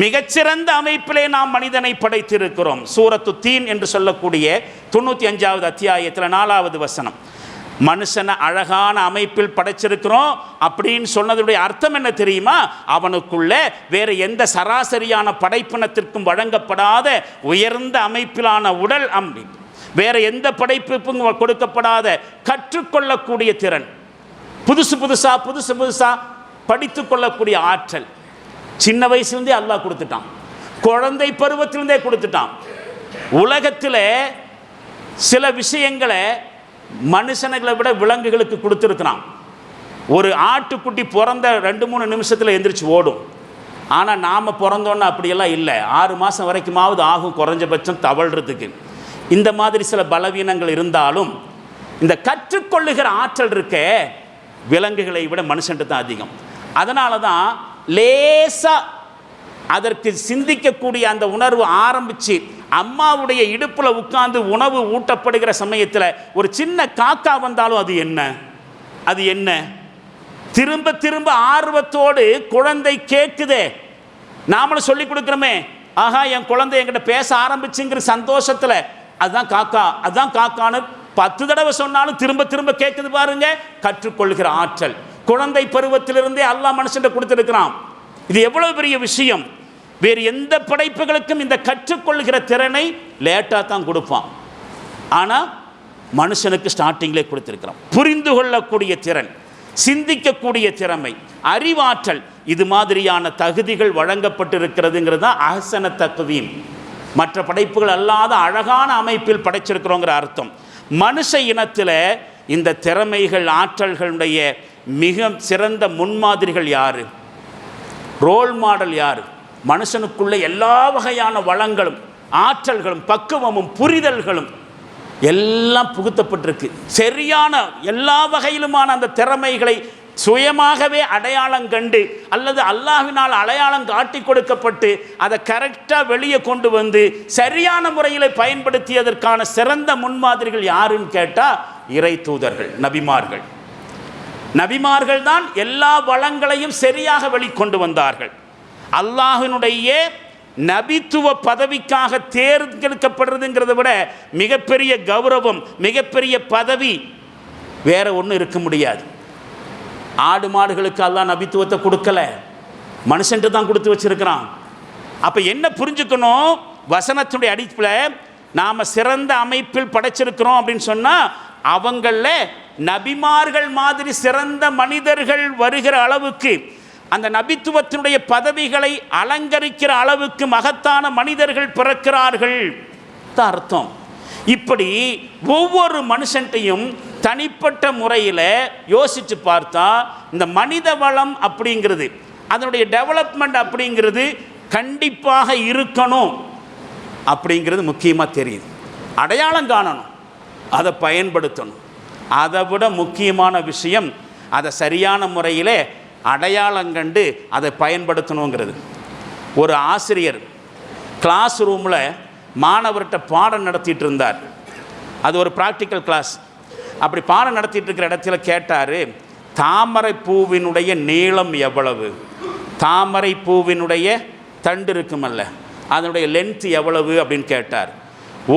மிகச்சிறந்த அமைப்பிலே நாம் மனிதனை படைத்திருக்கிறோம். சூரத்து தீன் என்று சொல்லக்கூடிய 95வது அத்தியாயத்தில் 4வது வசனம். மனுஷனை அழகான அமைப்பில் படைச்சிருக்கிறோம் அப்படின்னு சொன்னதுடைய அர்த்தம் என்ன தெரியுமா? அவனுக்குள்ள வேறு எந்த சராசரியான படைப்பினத்திற்கும் வழங்கப்படாத உயர்ந்த அமைப்பிலான உடல் அமைப்பு, வேறு எந்த படைப்புக்கும் கொடுக்கப்படாத கற்றுக்கொள்ளக்கூடிய திறன், புதுசு புதுசாக படித்து கொள்ளக்கூடிய ஆற்றல் சின்ன வயசுலேருந்தே அல்லாஹ் கொடுத்துட்டான். குழந்தை பருவத்திலிருந்தே கொடுத்துட்டான். உலகத்தில் சில விஷயங்களை மனுஷனுகளை விட விலங்குகளுக்கு கொடுத்துருக்கிறான். ஒரு ஆட்டுக்குட்டி பிறந்த 2-3 நிமிஷத்தில் எந்திரிச்சு ஓடும். ஆனால் நாம் பிறந்தோன்னு அப்படியெல்லாம் இல்லை. 6 மாதம் வரைக்குமாவது ஆகும் குறைஞ்சபட்சம் தவழ்கிறதுக்கு. இந்த மாதிரி சில பலவீனங்கள் இருந்தாலும் இந்த கற்றுக்கொள்ளுகிற ஆற்றல் இருக்க விலங்குகளை விட மனுஷன்ட்டு தான் அதிகம். அதனால தான் லேசாக அதற்கு சிந்திக்கக்கூடிய அந்த உணர்வு ஆரம்பித்து அம்மாவுடைய இடுப்பில் உட்கார்ந்து உணவு ஊட்டப்படுகிற சமயத்தில் ஒரு சின்ன காக்கா வந்தாலும் அது என்ன திரும்ப திரும்ப ஆர்வத்தோடு குழந்தை கேட்குதே. நாமளும் சொல்லி கொடுக்குறோமே, ஆஹா என் குழந்தை என்கிட்ட பேச ஆரம்பிச்சுங்கிற சந்தோஷத்தில் அதுதான் காக்கா அதுதான் காக்கான்னு 10 தடவை சொன்னாலும் திரும்ப திரும்ப கேட்குது பாருங்க. கற்றுக்கொள்கிற ஆற்றல் குழந்தை பருவத்திலிருந்தே அல்லாஹ் மனுஷன் கொடுத்துருக்கிறான். இது எவ்வளவு பெரிய விஷயம். வேறு எந்த படைப்புகளுக்கும் இந்த கற்றுக்கொள்கிற திறனை லேட்டாக தான் கொடுப்பான். ஆனால் மனுஷனுக்கு ஸ்டார்டிங்லே கொடுத்துருக்கிறான். புரிந்து கொள்ளக்கூடிய திறன், சிந்திக்கக்கூடிய திறமை, அறிவாற்றல், இது மாதிரியான தகுதிகள் வழங்கப்பட்டிருக்கிறதுங்கிறது தான் அஹ்சன தக்வீம். மற்ற படைப்புகள் அல்லாத அழகான அமைப்பில் படைச்சிருக்கிறோங்கிற அர்த்தம். மனுஷ இனத்தில் இந்த திறமைகள் ஆற்றல்களுடைய மிக சிறந்த முன்மாதிரிகள் யார்? ரோல் மாடல் யார்? மனுஷனுக்குள்ள எல்லா வகையான வளங்களும் ஆற்றல்களும் பக்குவமும் புரிதல்களும் எல்லாம் புகுத்தப்பட்டிருக்கு. சரியான எல்லா வகையிலுமான அந்த திறமைகளை சுயமாகவே அடையாளம் கண்டு அல்லது அல்லாஹ்வினால் அடையாளம் காட்டி கொடுக்கப்பட்டு அதை கரெக்டாக வெளியே கொண்டு வந்து சரியான முறையில் பயன்படுத்தியதற்கான சிறந்த முன்மாதிரிகள் யாருன்னு கேட்டால் இறை தூதர்கள், நபிமார்கள். நபிமார்கள் தான் எல்லா வளங்களையும் சரியாக வெளிக்கொண்டு வந்தார்கள். அல்லாஹ்வினுடைய நபித்துவ பதவிக்காக தேர்ந்தெடுக்கப்படுறதுங்கிறத விட மிகப்பெரிய கௌரவம், மிகப்பெரிய பதவி வேற ஒன்றும் இருக்க முடியாது. ஆடு மாடுகளுக்கு அல்லாஹ் நபித்துவத்தை கொடுக்கல, மனுஷன்ட்டு தான் கொடுத்து வச்சிருக்கிறான். அப்போ என்ன புரிஞ்சுக்கணும்? வசனத்துடைய அடிப்பில் நாம் சிறந்த அமைப்பில் படைச்சிருக்கிறோம் அப்படின்னு சொன்னால் அவங்களில் நபிமார்கள் மாதிரி சிறந்த மனிதர்கள் வருகிற அளவுக்கு, அந்த நபித்துவத்தினுடைய பதவிகளை அலங்கரிக்கிற அளவுக்கு மகத்தான மனிதர்கள் பிறக்கிறார்கள் தான் அர்த்தம். இப்படி ஒவ்வொரு மனுஷன்ட்டையும் தனிப்பட்ட முறையில் யோசித்து பார்த்தா இந்த மனித வளம் அப்படிங்கிறது, அதனுடைய டெவலப்மெண்ட் அப்படிங்கிறது கண்டிப்பாக இருக்கணும் அப்படிங்கிறது முக்கியமாக தெரியுது. அடையாளம் காணணும், அதை பயன்படுத்தணும். அதை விட முக்கியமான விஷயம் அதை சரியான முறையில் அடையாளம் கண்டு அதை பயன்படுத்தணுங்கிறது. ஒரு ஆசிரியர் கிளாஸ் ரூமில் மாணவர்கிட்ட பாடம் நடத்திட்டு இருந்தார். அது ஒரு ப்ராக்டிக்கல் கிளாஸ். அப்படி பாடம் நடத்திட்டு இருக்கிற இடத்துல கேட்டார், தாமரை பூவினுடைய நீளம் எவ்வளவு? தாமரை பூவினுடைய தண்டு இருக்குமல்ல, அதனுடைய லென்த் எவ்வளவு அப்படின்னு கேட்டார்.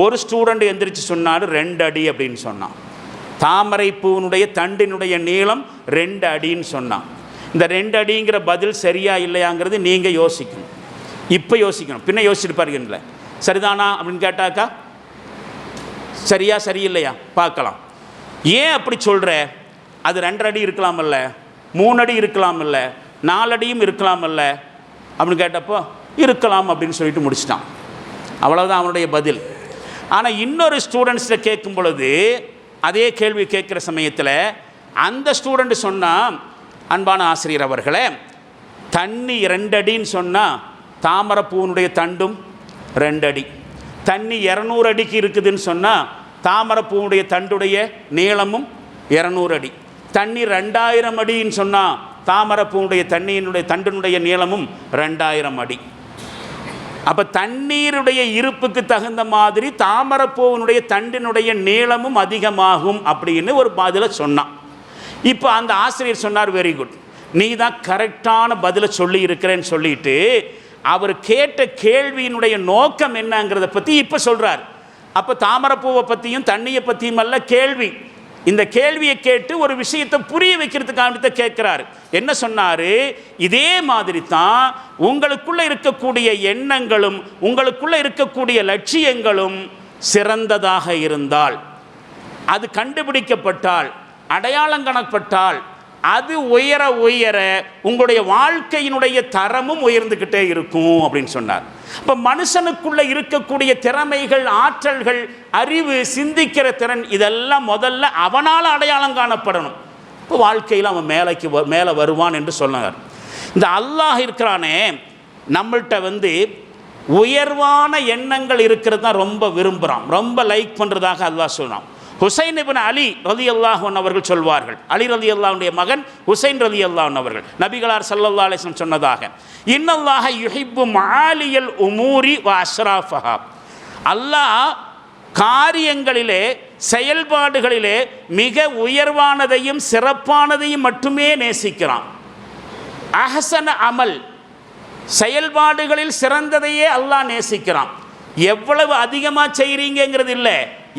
ஒரு ஸ்டூடெண்ட் எந்திரிச்சு சொன்னார் 2 அடி அப்படின்னு சொன்னான். தாமரை பூவினுடைய தண்டினுடைய நீளம் 2 அடின்னு சொன்னான். இந்த 2 அடிங்கிற பதில் சரியா இல்லையாங்கிறது நீங்கள் யோசிக்கணும். இப்போ யோசிக்கணும், பின்ன யோசிச்சுட்டு பாருங்கல்ல. சரிதானா அப்படின்னு கேட்டாக்கா சரியா சரியில்லையா பார்க்கலாம். ஏன் அப்படி சொல்கிற? அது 2 அடி இருக்கலாமல்ல, 3 அடி இருக்கலாமல்ல, 4 அடியும் இருக்கலாமல்ல அப்படின்னு கேட்டப்போ இருக்கலாம் அப்படின்னு சொல்லிட்டு முடிச்சிட்டான். அவ்வளோதான் அவனுடைய பதில். ஆனால் இன்னொரு ஸ்டூடெண்ட்ஸில் கேட்கும் பொழுது, அதே கேள்வி கேட்குற சமயத்தில் அந்த ஸ்டூடெண்ட் சொன்னால், அன்பான ஆசிரியர் அவர்களே, தண்ணி 2 அடின்னு சொன்னால் தாமரைப்பூனுடைய தண்டும் 2 அடி. தண்ணி 200 அடிக்கு இருக்குதுன்னு சொன்னால் தாமரைப்பூனுடைய தண்டுடைய நீளமும் 200 அடி. தண்ணி 2000 அடின்னு சொன்னால் தாமரைப்பூனுடைய தண்ணியினுடைய தண்டினுடைய நீளமும் 2000 அடி. அப்போ தண்ணீருடைய இருப்புக்கு தகுந்த மாதிரி தாமரைப்பூவினுடைய தண்டினுடைய நீளமும் அதிகமாகும் அப்படின்னு ஒரு பதிலை சொன்னான். இப்போ அந்த ஆசிரியர் சொன்னார், வெரி குட், நீ தான் கரெக்டான பதிலை சொல்லி இருக்கிறேன்னு சொல்லிட்டு அவர் கேட்ட கேள்வியினுடைய நோக்கம் என்னங்கிறத பற்றி இப்போ சொல்கிறார். அப்போ தாமரைப்பூவை பற்றியும் தண்ணியை பற்றியும் அல்ல கேள்வி. இந்த கேள்வியை கேட்டு ஒரு விஷயத்தை புரிய வைக்கிறதுக்காக கேட்குறாரு. என்ன சொன்னார்? இதே மாதிரி தான் உங்களுக்குள்ளே இருக்கக்கூடிய எண்ணங்களும் உங்களுக்குள்ளே இருக்கக்கூடிய லட்சியங்களும் சிறந்ததாக இருந்தால், அது கண்டுபிடிக்கப்பட்டால், அடையாளம் காணப்பட்டால், அது உயர உயர உங்களுடைய வாழ்க்கையினுடைய தரமும் உயர்ந்துக்கிட்டே இருக்கும் அப்படின்னு சொன்னார். இப்போ மனுஷனுக்குள்ள இருக்கக்கூடிய திறமைகள், ஆற்றல்கள், அறிவு, சிந்திக்கிற திறன், இதெல்லாம் முதல்ல அவனால் அடையாளம் காணப்படணும். இப்போ வாழ்க்கையில் அவன் மேலே வருவான் என்று சொன்னார். இந்த அல்லாஹ் இருக்கிறானே, நம்மள்கிட்ட உயர்வான எண்ணங்கள் இருக்கிறது தான் ரொம்ப விரும்புகிறான், ரொம்ப லைக் பண்ணுறதாக அல்லாஹ் சொல்கிறான். ஹுசைன் இப்னு அலி ரலியல்லாஹு அன்ஹு அவர்கள் சொல்வார்கள், அலி ரலியல்லாஹுடைய மகன் ஹுசைன் ரலியல்லாஹு அன்ஹு அவர்கள் நபிகளார் ஸல்லல்லாஹு அலைஹி வஸல்லம் சொன்னதாக, இன்னல்லாஹ யுஹிப்பு மஆலியல் உமூரி வ அஸ்ராஃபஹா, அல்லாஹ் காரியங்களிலே, செயல்பாடுகளிலே மிக உயர்வானதையும் சிறப்பானதையும் மட்டுமே நேசிக்கிறான். அஹ்ஸன அமல், செயல்பாடுகளில் சிறந்ததையே அல்லாஹ் நேசிக்கிறான். எவ்வளவு அதிகமாக செய்கிறீங்கிறது இல்லை,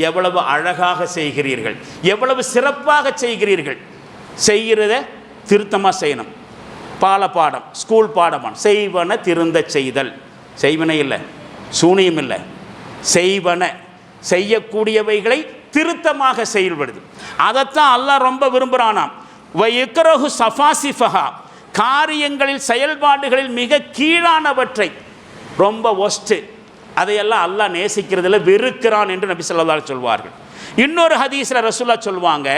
எவ்வளவு அழகாக செய்கிறீர்கள், எவ்வளவு சிறப்பாக செய்கிறீர்கள். செய்கிறத திருத்தமாக செய்யணும். பாடம், ஸ்கூல் பாடமான செய்வன திருந்த செய்தல், செய்வன இல்லை, சூனியம் இல்லை, செய்வன செய்யக்கூடியவைகளை திருத்தமாக செயல்படுது. அதைத்தான் அல்லாஹ் ரொம்ப விரும்புகிறானாம். வயக்ரஹு சஃபாசிஃபஹா, காரியங்களில் செயல்பாடுகளில் மிக கீழானவற்றை, ரொம்ப ஒஸ்ட்டு, அதையெல்லாம் அல்லாஹ் நேசிக்கிறதுல வெறுக்கிறான் என்று நபி ஸல்லல்லாஹு அலைஹி சொல்வார்கள். இன்னொரு ஹதீஸில் ரசூலுல்லாஹ் சொல்வாங்க,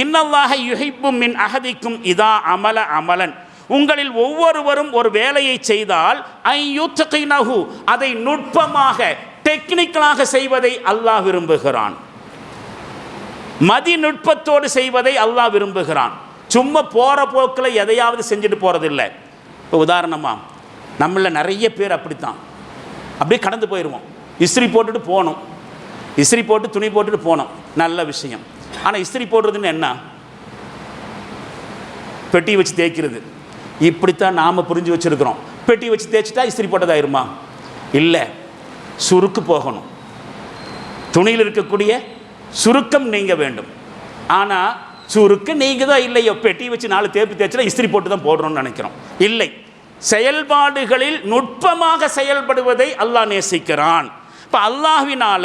இன்னல்லாஹ யுஹிப்பு மின் அஹதிக்கும் இதா அமல அமலன், உங்களில் ஒவ்வொருவரும் ஒரு வேலையை செய்தால் ஐயுத்கினஹு, அதை நுட்பமாக டெக்னிக்கலாக செய்வதை அல்லாஹ் விரும்புகிறான். மதிநுட்பத்தோடு செய்வதை அல்லாஹ் விரும்புகிறான். சும்மா போகிற போக்கில் எதையாவது செஞ்சுட்டு போகிறதில்லை. இப்போ உதாரணமாக நம்மள நிறைய பேர் அப்படித்தான், அப்படியே கடந்து போயிடுவோம். இஸ்திரி போட்டுட்டு போகணும், இஸ்திரி போட்டு துணி போட்டுட்டு போனோம், நல்ல விஷயம். ஆனால் இஸ்திரி போடுறதுன்னு என்ன? பெட்டி வச்சு தேய்க்கிறது. இப்படித்தான் நாம் புரிஞ்சு வச்சுருக்கிறோம். பெட்டி வச்சு தேய்ச்சிட்டா இஸ்திரி போட்டதாயிருமா? இல்லை, சுருக்கு போகணும். துணியில் இருக்கக்கூடிய சுருக்கம் நீங்க வேண்டும். ஆனால் சுருக்கு நீங்க தான் இல்லையோ, பெட்டி வச்சு 4 தேய்ப்பு தேய்ச்சினா இஸ்திரி போட்டு தான் போடுறோம்னு நினைக்கிறோம். இல்லை, செயல்பாடுகளில் நுட்பமாக செயல்படுவதை அல்லாஹ் நேசிக்கிறான். இப்போ அல்லாஹ்வினால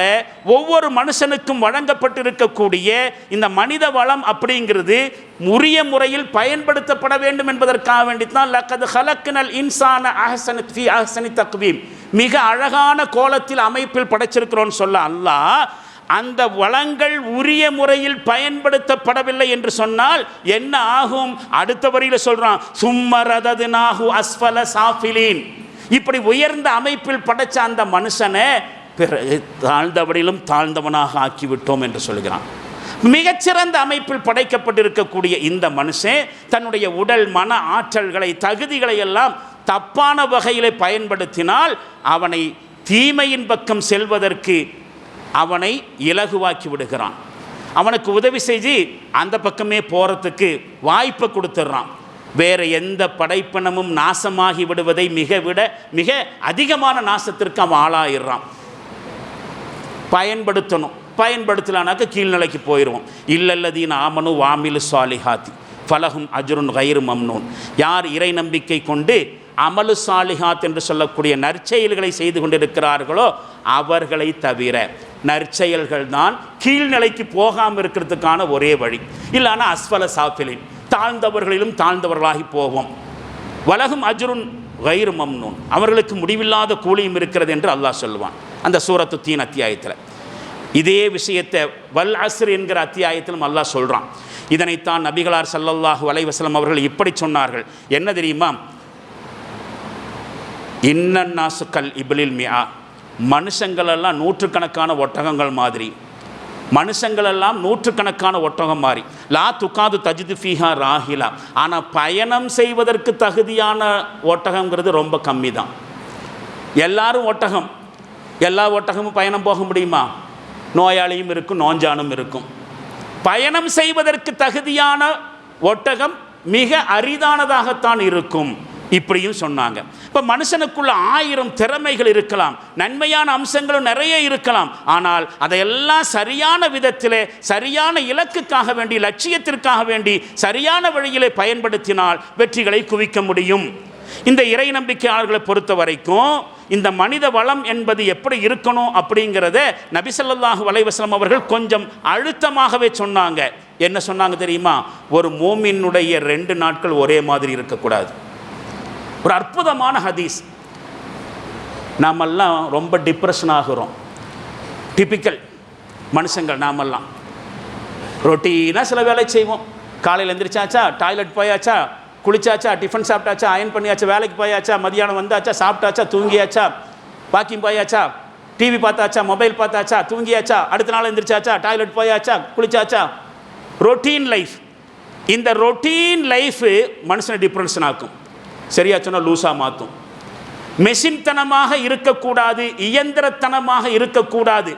ஒவ்வொரு மனுஷனுக்கும் வழங்கப்பட்டிருக்கக்கூடிய இந்த மனித வளம் அப்படிங்கிறது உரிய முறையில் பயன்படுத்தப்பட வேண்டும் என்பதற்காக வேண்டித்தான் லக்கத் ஹலக்னல் இன்சான அஹ்ஸனி தக்வீம், மிக அழகான கோலத்தில் அமைப்பில் படைச்சிருக்கிறோன்னு சொல்ல அல்லாஹ், அந்த வளங்கள் உரிய முறையில் பயன்படுத்தப்படவில்லை என்று சொன்னால் என்ன ஆகும்? அடுத்த வரியில் சொல்றான், சும்மரததுனாஹு அஸ்ஃபல சாஃபிலீன், இப்படி உயர்ந்த அமைப்பில் படைச்ச அந்த மனுஷனை தாழ்ந்தவடிலும் தாழ்ந்தவனாக ஆக்கிவிட்டோம் என்று சொல்கிறான். மிகச்சிறந்த அமைப்பில் படைக்கப்பட்டிருக்கக்கூடிய இந்த மனுஷன் தன்னுடைய உடல், மன ஆற்றல்களை, தகுதிகளை எல்லாம் தப்பான வகையில் பயன்படுத்தினால் அவனை தீமையின் பக்கம் செல்வதற்கு அவனை இலகுவாக்கி விடுகிறான். அவனுக்கு உதவி செஞ்சு அந்த பக்கமே போகிறதுக்கு வாய்ப்பை கொடுத்துட்றான். வேறு எந்த படைப்பினமும் நாசமாகி விடுவதை மிக அதிகமான நாசத்திற்கு அவன் ஆளாயிடுறான். பயன்படுத்தலானாக்க கீழ்நிலைக்கு போயிடுவோம். இல்லல்லதீன ஆமனு வாமிலு சாலிஹாத்தி ஃபலஹும் அஜ்ருன் கைரு மம்னூன், யார் இறை நம்பிக்கை கொண்டு அமலு சாலிஹாத் என்று சொல்லக்கூடிய நற்செயல்களை செய்து கொண்டிருக்கிறார்களோ அவர்களை தவிர. நற்செயல்கள் தான் கீழ்நிலைக்கு போகாமல் இருக்கிறதுக்கான ஒரே வழி. இல்லைன்னா அஸ்ஃபல சாஃபிலின், தாழ்ந்தவர்களிலும் தாழ்ந்தவர்களாகி போவோம். வலகும் அஜ்ருன் கைரு மம்னூன், அவர்களுக்கு முடிவில்லாத கூலியும் இருக்கிறது என்று அல்லாஹ் சொல்லுவான் அந்த சூரத்து தீன் அத்தியாயத்தில். இதே விஷயத்தை வல் அஸ்ர் என்கிற அத்தியாயத்திலும் அல்லாஹ் சொல்கிறான். இதனைத்தான் நபிகளார் ஸல்லல்லாஹு அலைஹி வஸல்லம் அவர்கள் இப்படி சொன்னார்கள். என்ன தெரியுமா? இன்னன்னாசு கல் இப்லில் மிஆ, மனுஷங்களெல்லாம் நூற்றுக்கணக்கான ஒட்டகங்கள் மாதிரி, மனுஷங்களெல்லாம் நூற்றுக்கணக்கான ஒட்டகம் மாதிரி. லா துகாது தஜிது ஃபீஹா ராஹிலா, ஆனால் பயணம் செய்வதற்கு தகுதியான ஒட்டகங்கிறது ரொம்ப கம்மி தான். எல்லாரும் ஒட்டகம், எல்லா ஒட்டகமும் பயணம் போக முடியுமா? நோயாளியும் இருக்கும், நோஞ்சானும் இருக்கும். பயணம் செய்வதற்கு தகுதியான ஒட்டகம் மிக அரிதானதாகத்தான் இருக்கும். இப்படியும் சொன்னாங்க. இப்போ மனுஷனுக்குள்ள 1000 திறமைகள் இருக்கலாம், நன்மையான அம்சங்களும் நிறைய இருக்கலாம். ஆனால் அதையெல்லாம் சரியான விதத்திலே, சரியான இலக்குக்காக வேண்டி, லட்சியத்திற்காக வேண்டி சரியான வழியிலே பயன்படுத்தினால் வெற்றிகளை குவிக்க முடியும். இந்த இறை நம்பிக்கையாளர்களை பொறுத்த வரைக்கும் இந்த மனித வளம் என்பது எப்படி இருக்கணும் அப்படிங்கிறத நபி ஸல்லல்லாஹு அலைஹி வஸல்லம் அவர்கள் கொஞ்சம் அழுத்தமாகவே சொன்னாங்க. என்ன சொன்னாங்க தெரியுமா? ஒரு மோமினுடைய 2 நாட்கள் ஒரே மாதிரி இருக்கக்கூடாது. ஒரு அற்புதமான ஹதீஸ். நாமெல்லாம் ரொம்ப டிப்ரெஷன் ஆகிறோம். டிப்பிக்கல் மனுஷங்கள் நாமெல்லாம் ரொட்டீனாக சில வேலை செய்வோம். காலையில் எந்திரிச்சாச்சா, டாய்லெட் போயாச்சா, குளிச்சாச்சா, டிஃபன் சாப்பிட்டாச்சா, அயன் பண்ணியாச்சா, வேலைக்கு போயாச்சா, மதியானம் வந்தாச்சா, சாப்பிட்டாச்சா, தூங்கியாச்சா, வாக்கிங் போயாச்சா, டிவி பார்த்தாச்சா, மொபைல் பார்த்தாச்சா, தூங்கியாச்சா, அடுத்த நாள் எந்திரிச்சாச்சா, டாய்லெட் போயாச்சா, குளிச்சாச்சா. Routine life. இந்த ரொட்டீன் லைஃபு மனுஷனை டிப்ரெஷன் ஆக்கும். சரியா சொன்னால் லூஸாக மாற்றும். மெஷின்தனமாக இருக்கக்கூடாது, இயந்திரத்தனமாக இருக்கக்கூடாது.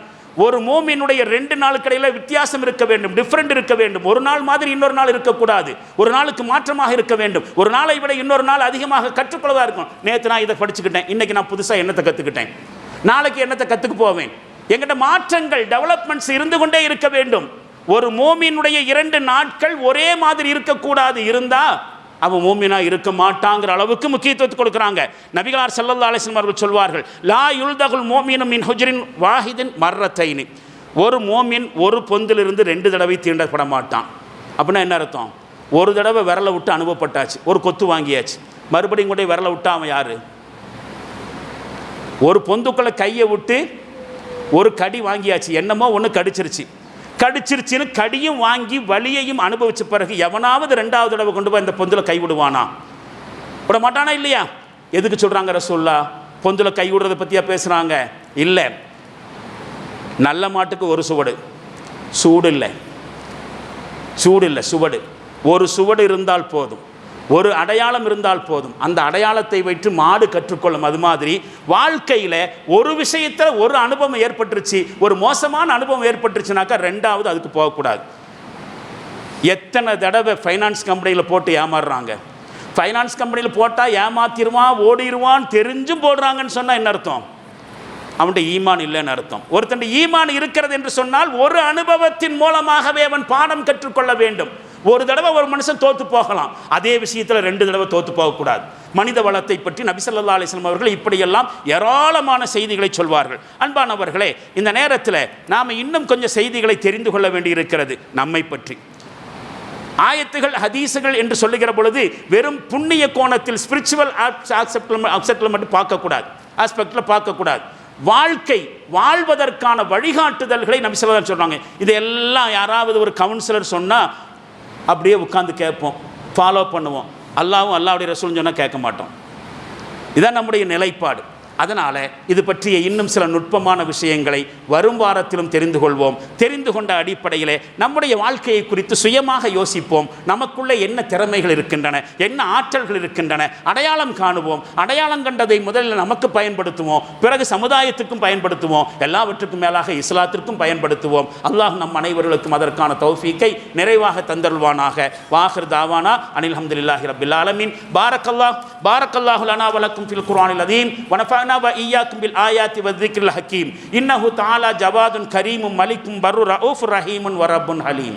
ஒரு மோமினுடைய 2 நாளுக்கு இடையில் வித்தியாசம் இருக்க வேண்டும், டிஃப்ரெண்ட் இருக்க வேண்டும். ஒரு நாள் மாதிரி இன்னொரு நாள் இருக்கக்கூடாது. ஒரு நாளுக்கு மாற்றமாக இருக்க வேண்டும். ஒரு நாளை விட இன்னொரு நாள் அதிகமாக கற்றுக்கொள்ளதாக இருக்கும். நேற்று நான் இதை படிச்சுக்கிட்டேன், இன்றைக்கி நான் புதுசாக என்னத்தை கற்றுக்கிட்டேன், நாளைக்கு என்னத்தை கற்றுக்கு போவேன். எங்கிட்ட மாற்றங்கள், டெவலப்மெண்ட்ஸ் இருந்து கொண்டே இருக்க வேண்டும். ஒரு மோமினுடைய 2 நாட்கள் ஒரே மாதிரி இருக்கக்கூடாது. இருந்தால் அவன் மோமினா இருக்க மாட்டாங்கிற அளவுக்கு முக்கியத்துவத்தை கொடுக்குறாங்க. நபிகளார் ஸல்லல்லாஹு அலைஹி வஸல்லம் அவர்கள் சொல்வார்கள், லா யுல்தகுல் மோமினு மின் ஹுஜ்ரின் வாஹிதின் மர்ரத்தைனி. ஒரு மோமின் ஒரு பொந்திலிருந்து 2 தடவை தீண்டப்பட மாட்டான். அப்படின்னா என்ன அர்த்தம்? ஒரு தடவை விரலை விட்டு அனுபவப்பட்டாச்சு, ஒரு கொத்து வாங்கியாச்சு, மறுபடியும் கூட விரலை விட்டா அவன் யாரு? ஒரு பொந்துக்குள்ளே கையை விட்டு ஒரு கடி வாங்கியாச்சு, என்னமோ ஒன்று கடிச்சிருச்சுன்னு கடியும் வாங்கி வலியையும் அனுபவிச்ச பிறகு எவனாவது 2வது தடவை கொண்டு போய் இந்த பொந்தில் கைவிடுவானா? விட மாட்டானா இல்லையா? எதுக்கு சொல்கிறாங்க ரசூலுல்லாஹ்? பொந்தில் கை விடுறதை பற்றியா பேசுகிறாங்க? இல்லை. நல்ல மாட்டுக்கு ஒரு சுவடு, சூடு இல்லை, சுவடு. ஒரு சுவடு இருந்தால் போதும், ஒரு அடையாளம் இருந்தால் போதும். அந்த அடையாளத்தை வைத்து மாடு கற்றுக்கொள்ளும். அது மாதிரி வாழ்க்கையில் ஒரு விஷயத்தில் ஒரு அனுபவம் ஏற்பட்டுருச்சு, ஒரு மோசமான அனுபவம் ஏற்பட்டுருச்சுனாக்கா 2வது அதுக்கு போகக்கூடாது. எத்தனை தடவை ஃபைனான்ஸ் கம்பெனியில் போட்டு ஏமாறுறாங்க. ஃபைனான்ஸ் கம்பெனியில் போட்டால் ஏமாத்திடுவான், ஓடிடுவான் தெரிஞ்சும் போடுறாங்கன்னு சொன்னால் என்ன அர்த்தம்? அவன்கிட்ட ஈமான் இல்லைன்னு அர்த்தம். ஒருத்தன் ஈமான் இருக்கிறது என்று சொன்னால் ஒரு அனுபவத்தின் மூலமாகவே அவன் பாடம் கற்றுக்கொள்ள வேண்டும். ஒரு தடவை ஒரு மனுஷன் தோற்று போகலாம், அதே விஷயத்தில் 2 தடவை தோற்று போகக்கூடாது. மனித வளத்தை பற்றி நபி ஸல்லல்லாஹு அலைஹி வஸல்லம் அவர்கள் இப்படியெல்லாம் ஏராளமான செய்திகளை சொல்வார்கள். அன்பானவர்களே, இந்த நேரத்தில் நாம் இன்னும் கொஞ்சம் செய்திகளை தெரிந்து கொள்ள வேண்டியிருக்கிறது நம்மை பற்றி. ஆயத்துகள், ஹதீஸுகள் என்று சொல்லுகிற பொழுது வெறும் புண்ணிய கோணத்தில், ஸ்பிரிச்சுவல் ஆஸ்பெக்டில் மட்டும் ஆஸ்பெக்டில் பார்க்கக்கூடாது. வாழ்க்கை வாழ்வதற்கான வழிகாட்டுதல்களை நபி ஸல்லல்லாஹு அலைஹி வஸல்லம் சொல்கிறாங்க. இதெல்லாம் யாராவது ஒரு கவுன்சிலர் சொன்னால் அப்படியே உட்கார்ந்து கேட்போம், ஃபாலோ பண்ணுவோம். அல்லாஹ்வும் அல்லாஹ்வுடைய ரசூலும் சொன்னால் கேட்க மாட்டோம். இதான் நம்முடைய நிலைப்பாடு. அதனால் இது பற்றிய இன்னும் சில நுட்பமான விஷயங்களை வரும் வாரத்திலும் தெரிந்து கொள்வோம். தெரிந்து கொண்ட அடிப்படையிலே நம்முடைய வாழ்க்கையை குறித்து சுயமாக யோசிப்போம். நமக்குள்ளே என்ன திறமைகள் இருக்கின்றன, என்ன ஆற்றல்கள் இருக்கின்றன, அடையாளம் காணுவோம். அடையாளம் கண்டதை முதலில் நமக்கு பயன்படுத்துவோம், பிறகு சமுதாயத்துக்கும் பயன்படுத்துவோம், எல்லாவற்றுக்கும் மேலாக இஸ்லாத்திற்கும் பயன்படுத்துவோம். அல்லாஹ் நம் அனைவர்களுக்கும் அதற்கான தௌஃபீக்கை நிறைவாக தந்தருள்வானாக. வாஹிர் தாவானா அனில் ஹம்துலில்லாஹி ரப்பில் ஆலமீன். பாரக்கல்லாஹு லனா வலக்கும் ஃபில் குர்ஆனில் அதீம் வனஃபஅனா وإياكم بالآيات والذكر الحكيم إنه تعالى جواد كريم ملك بر رؤوف رحيم ورب حليم.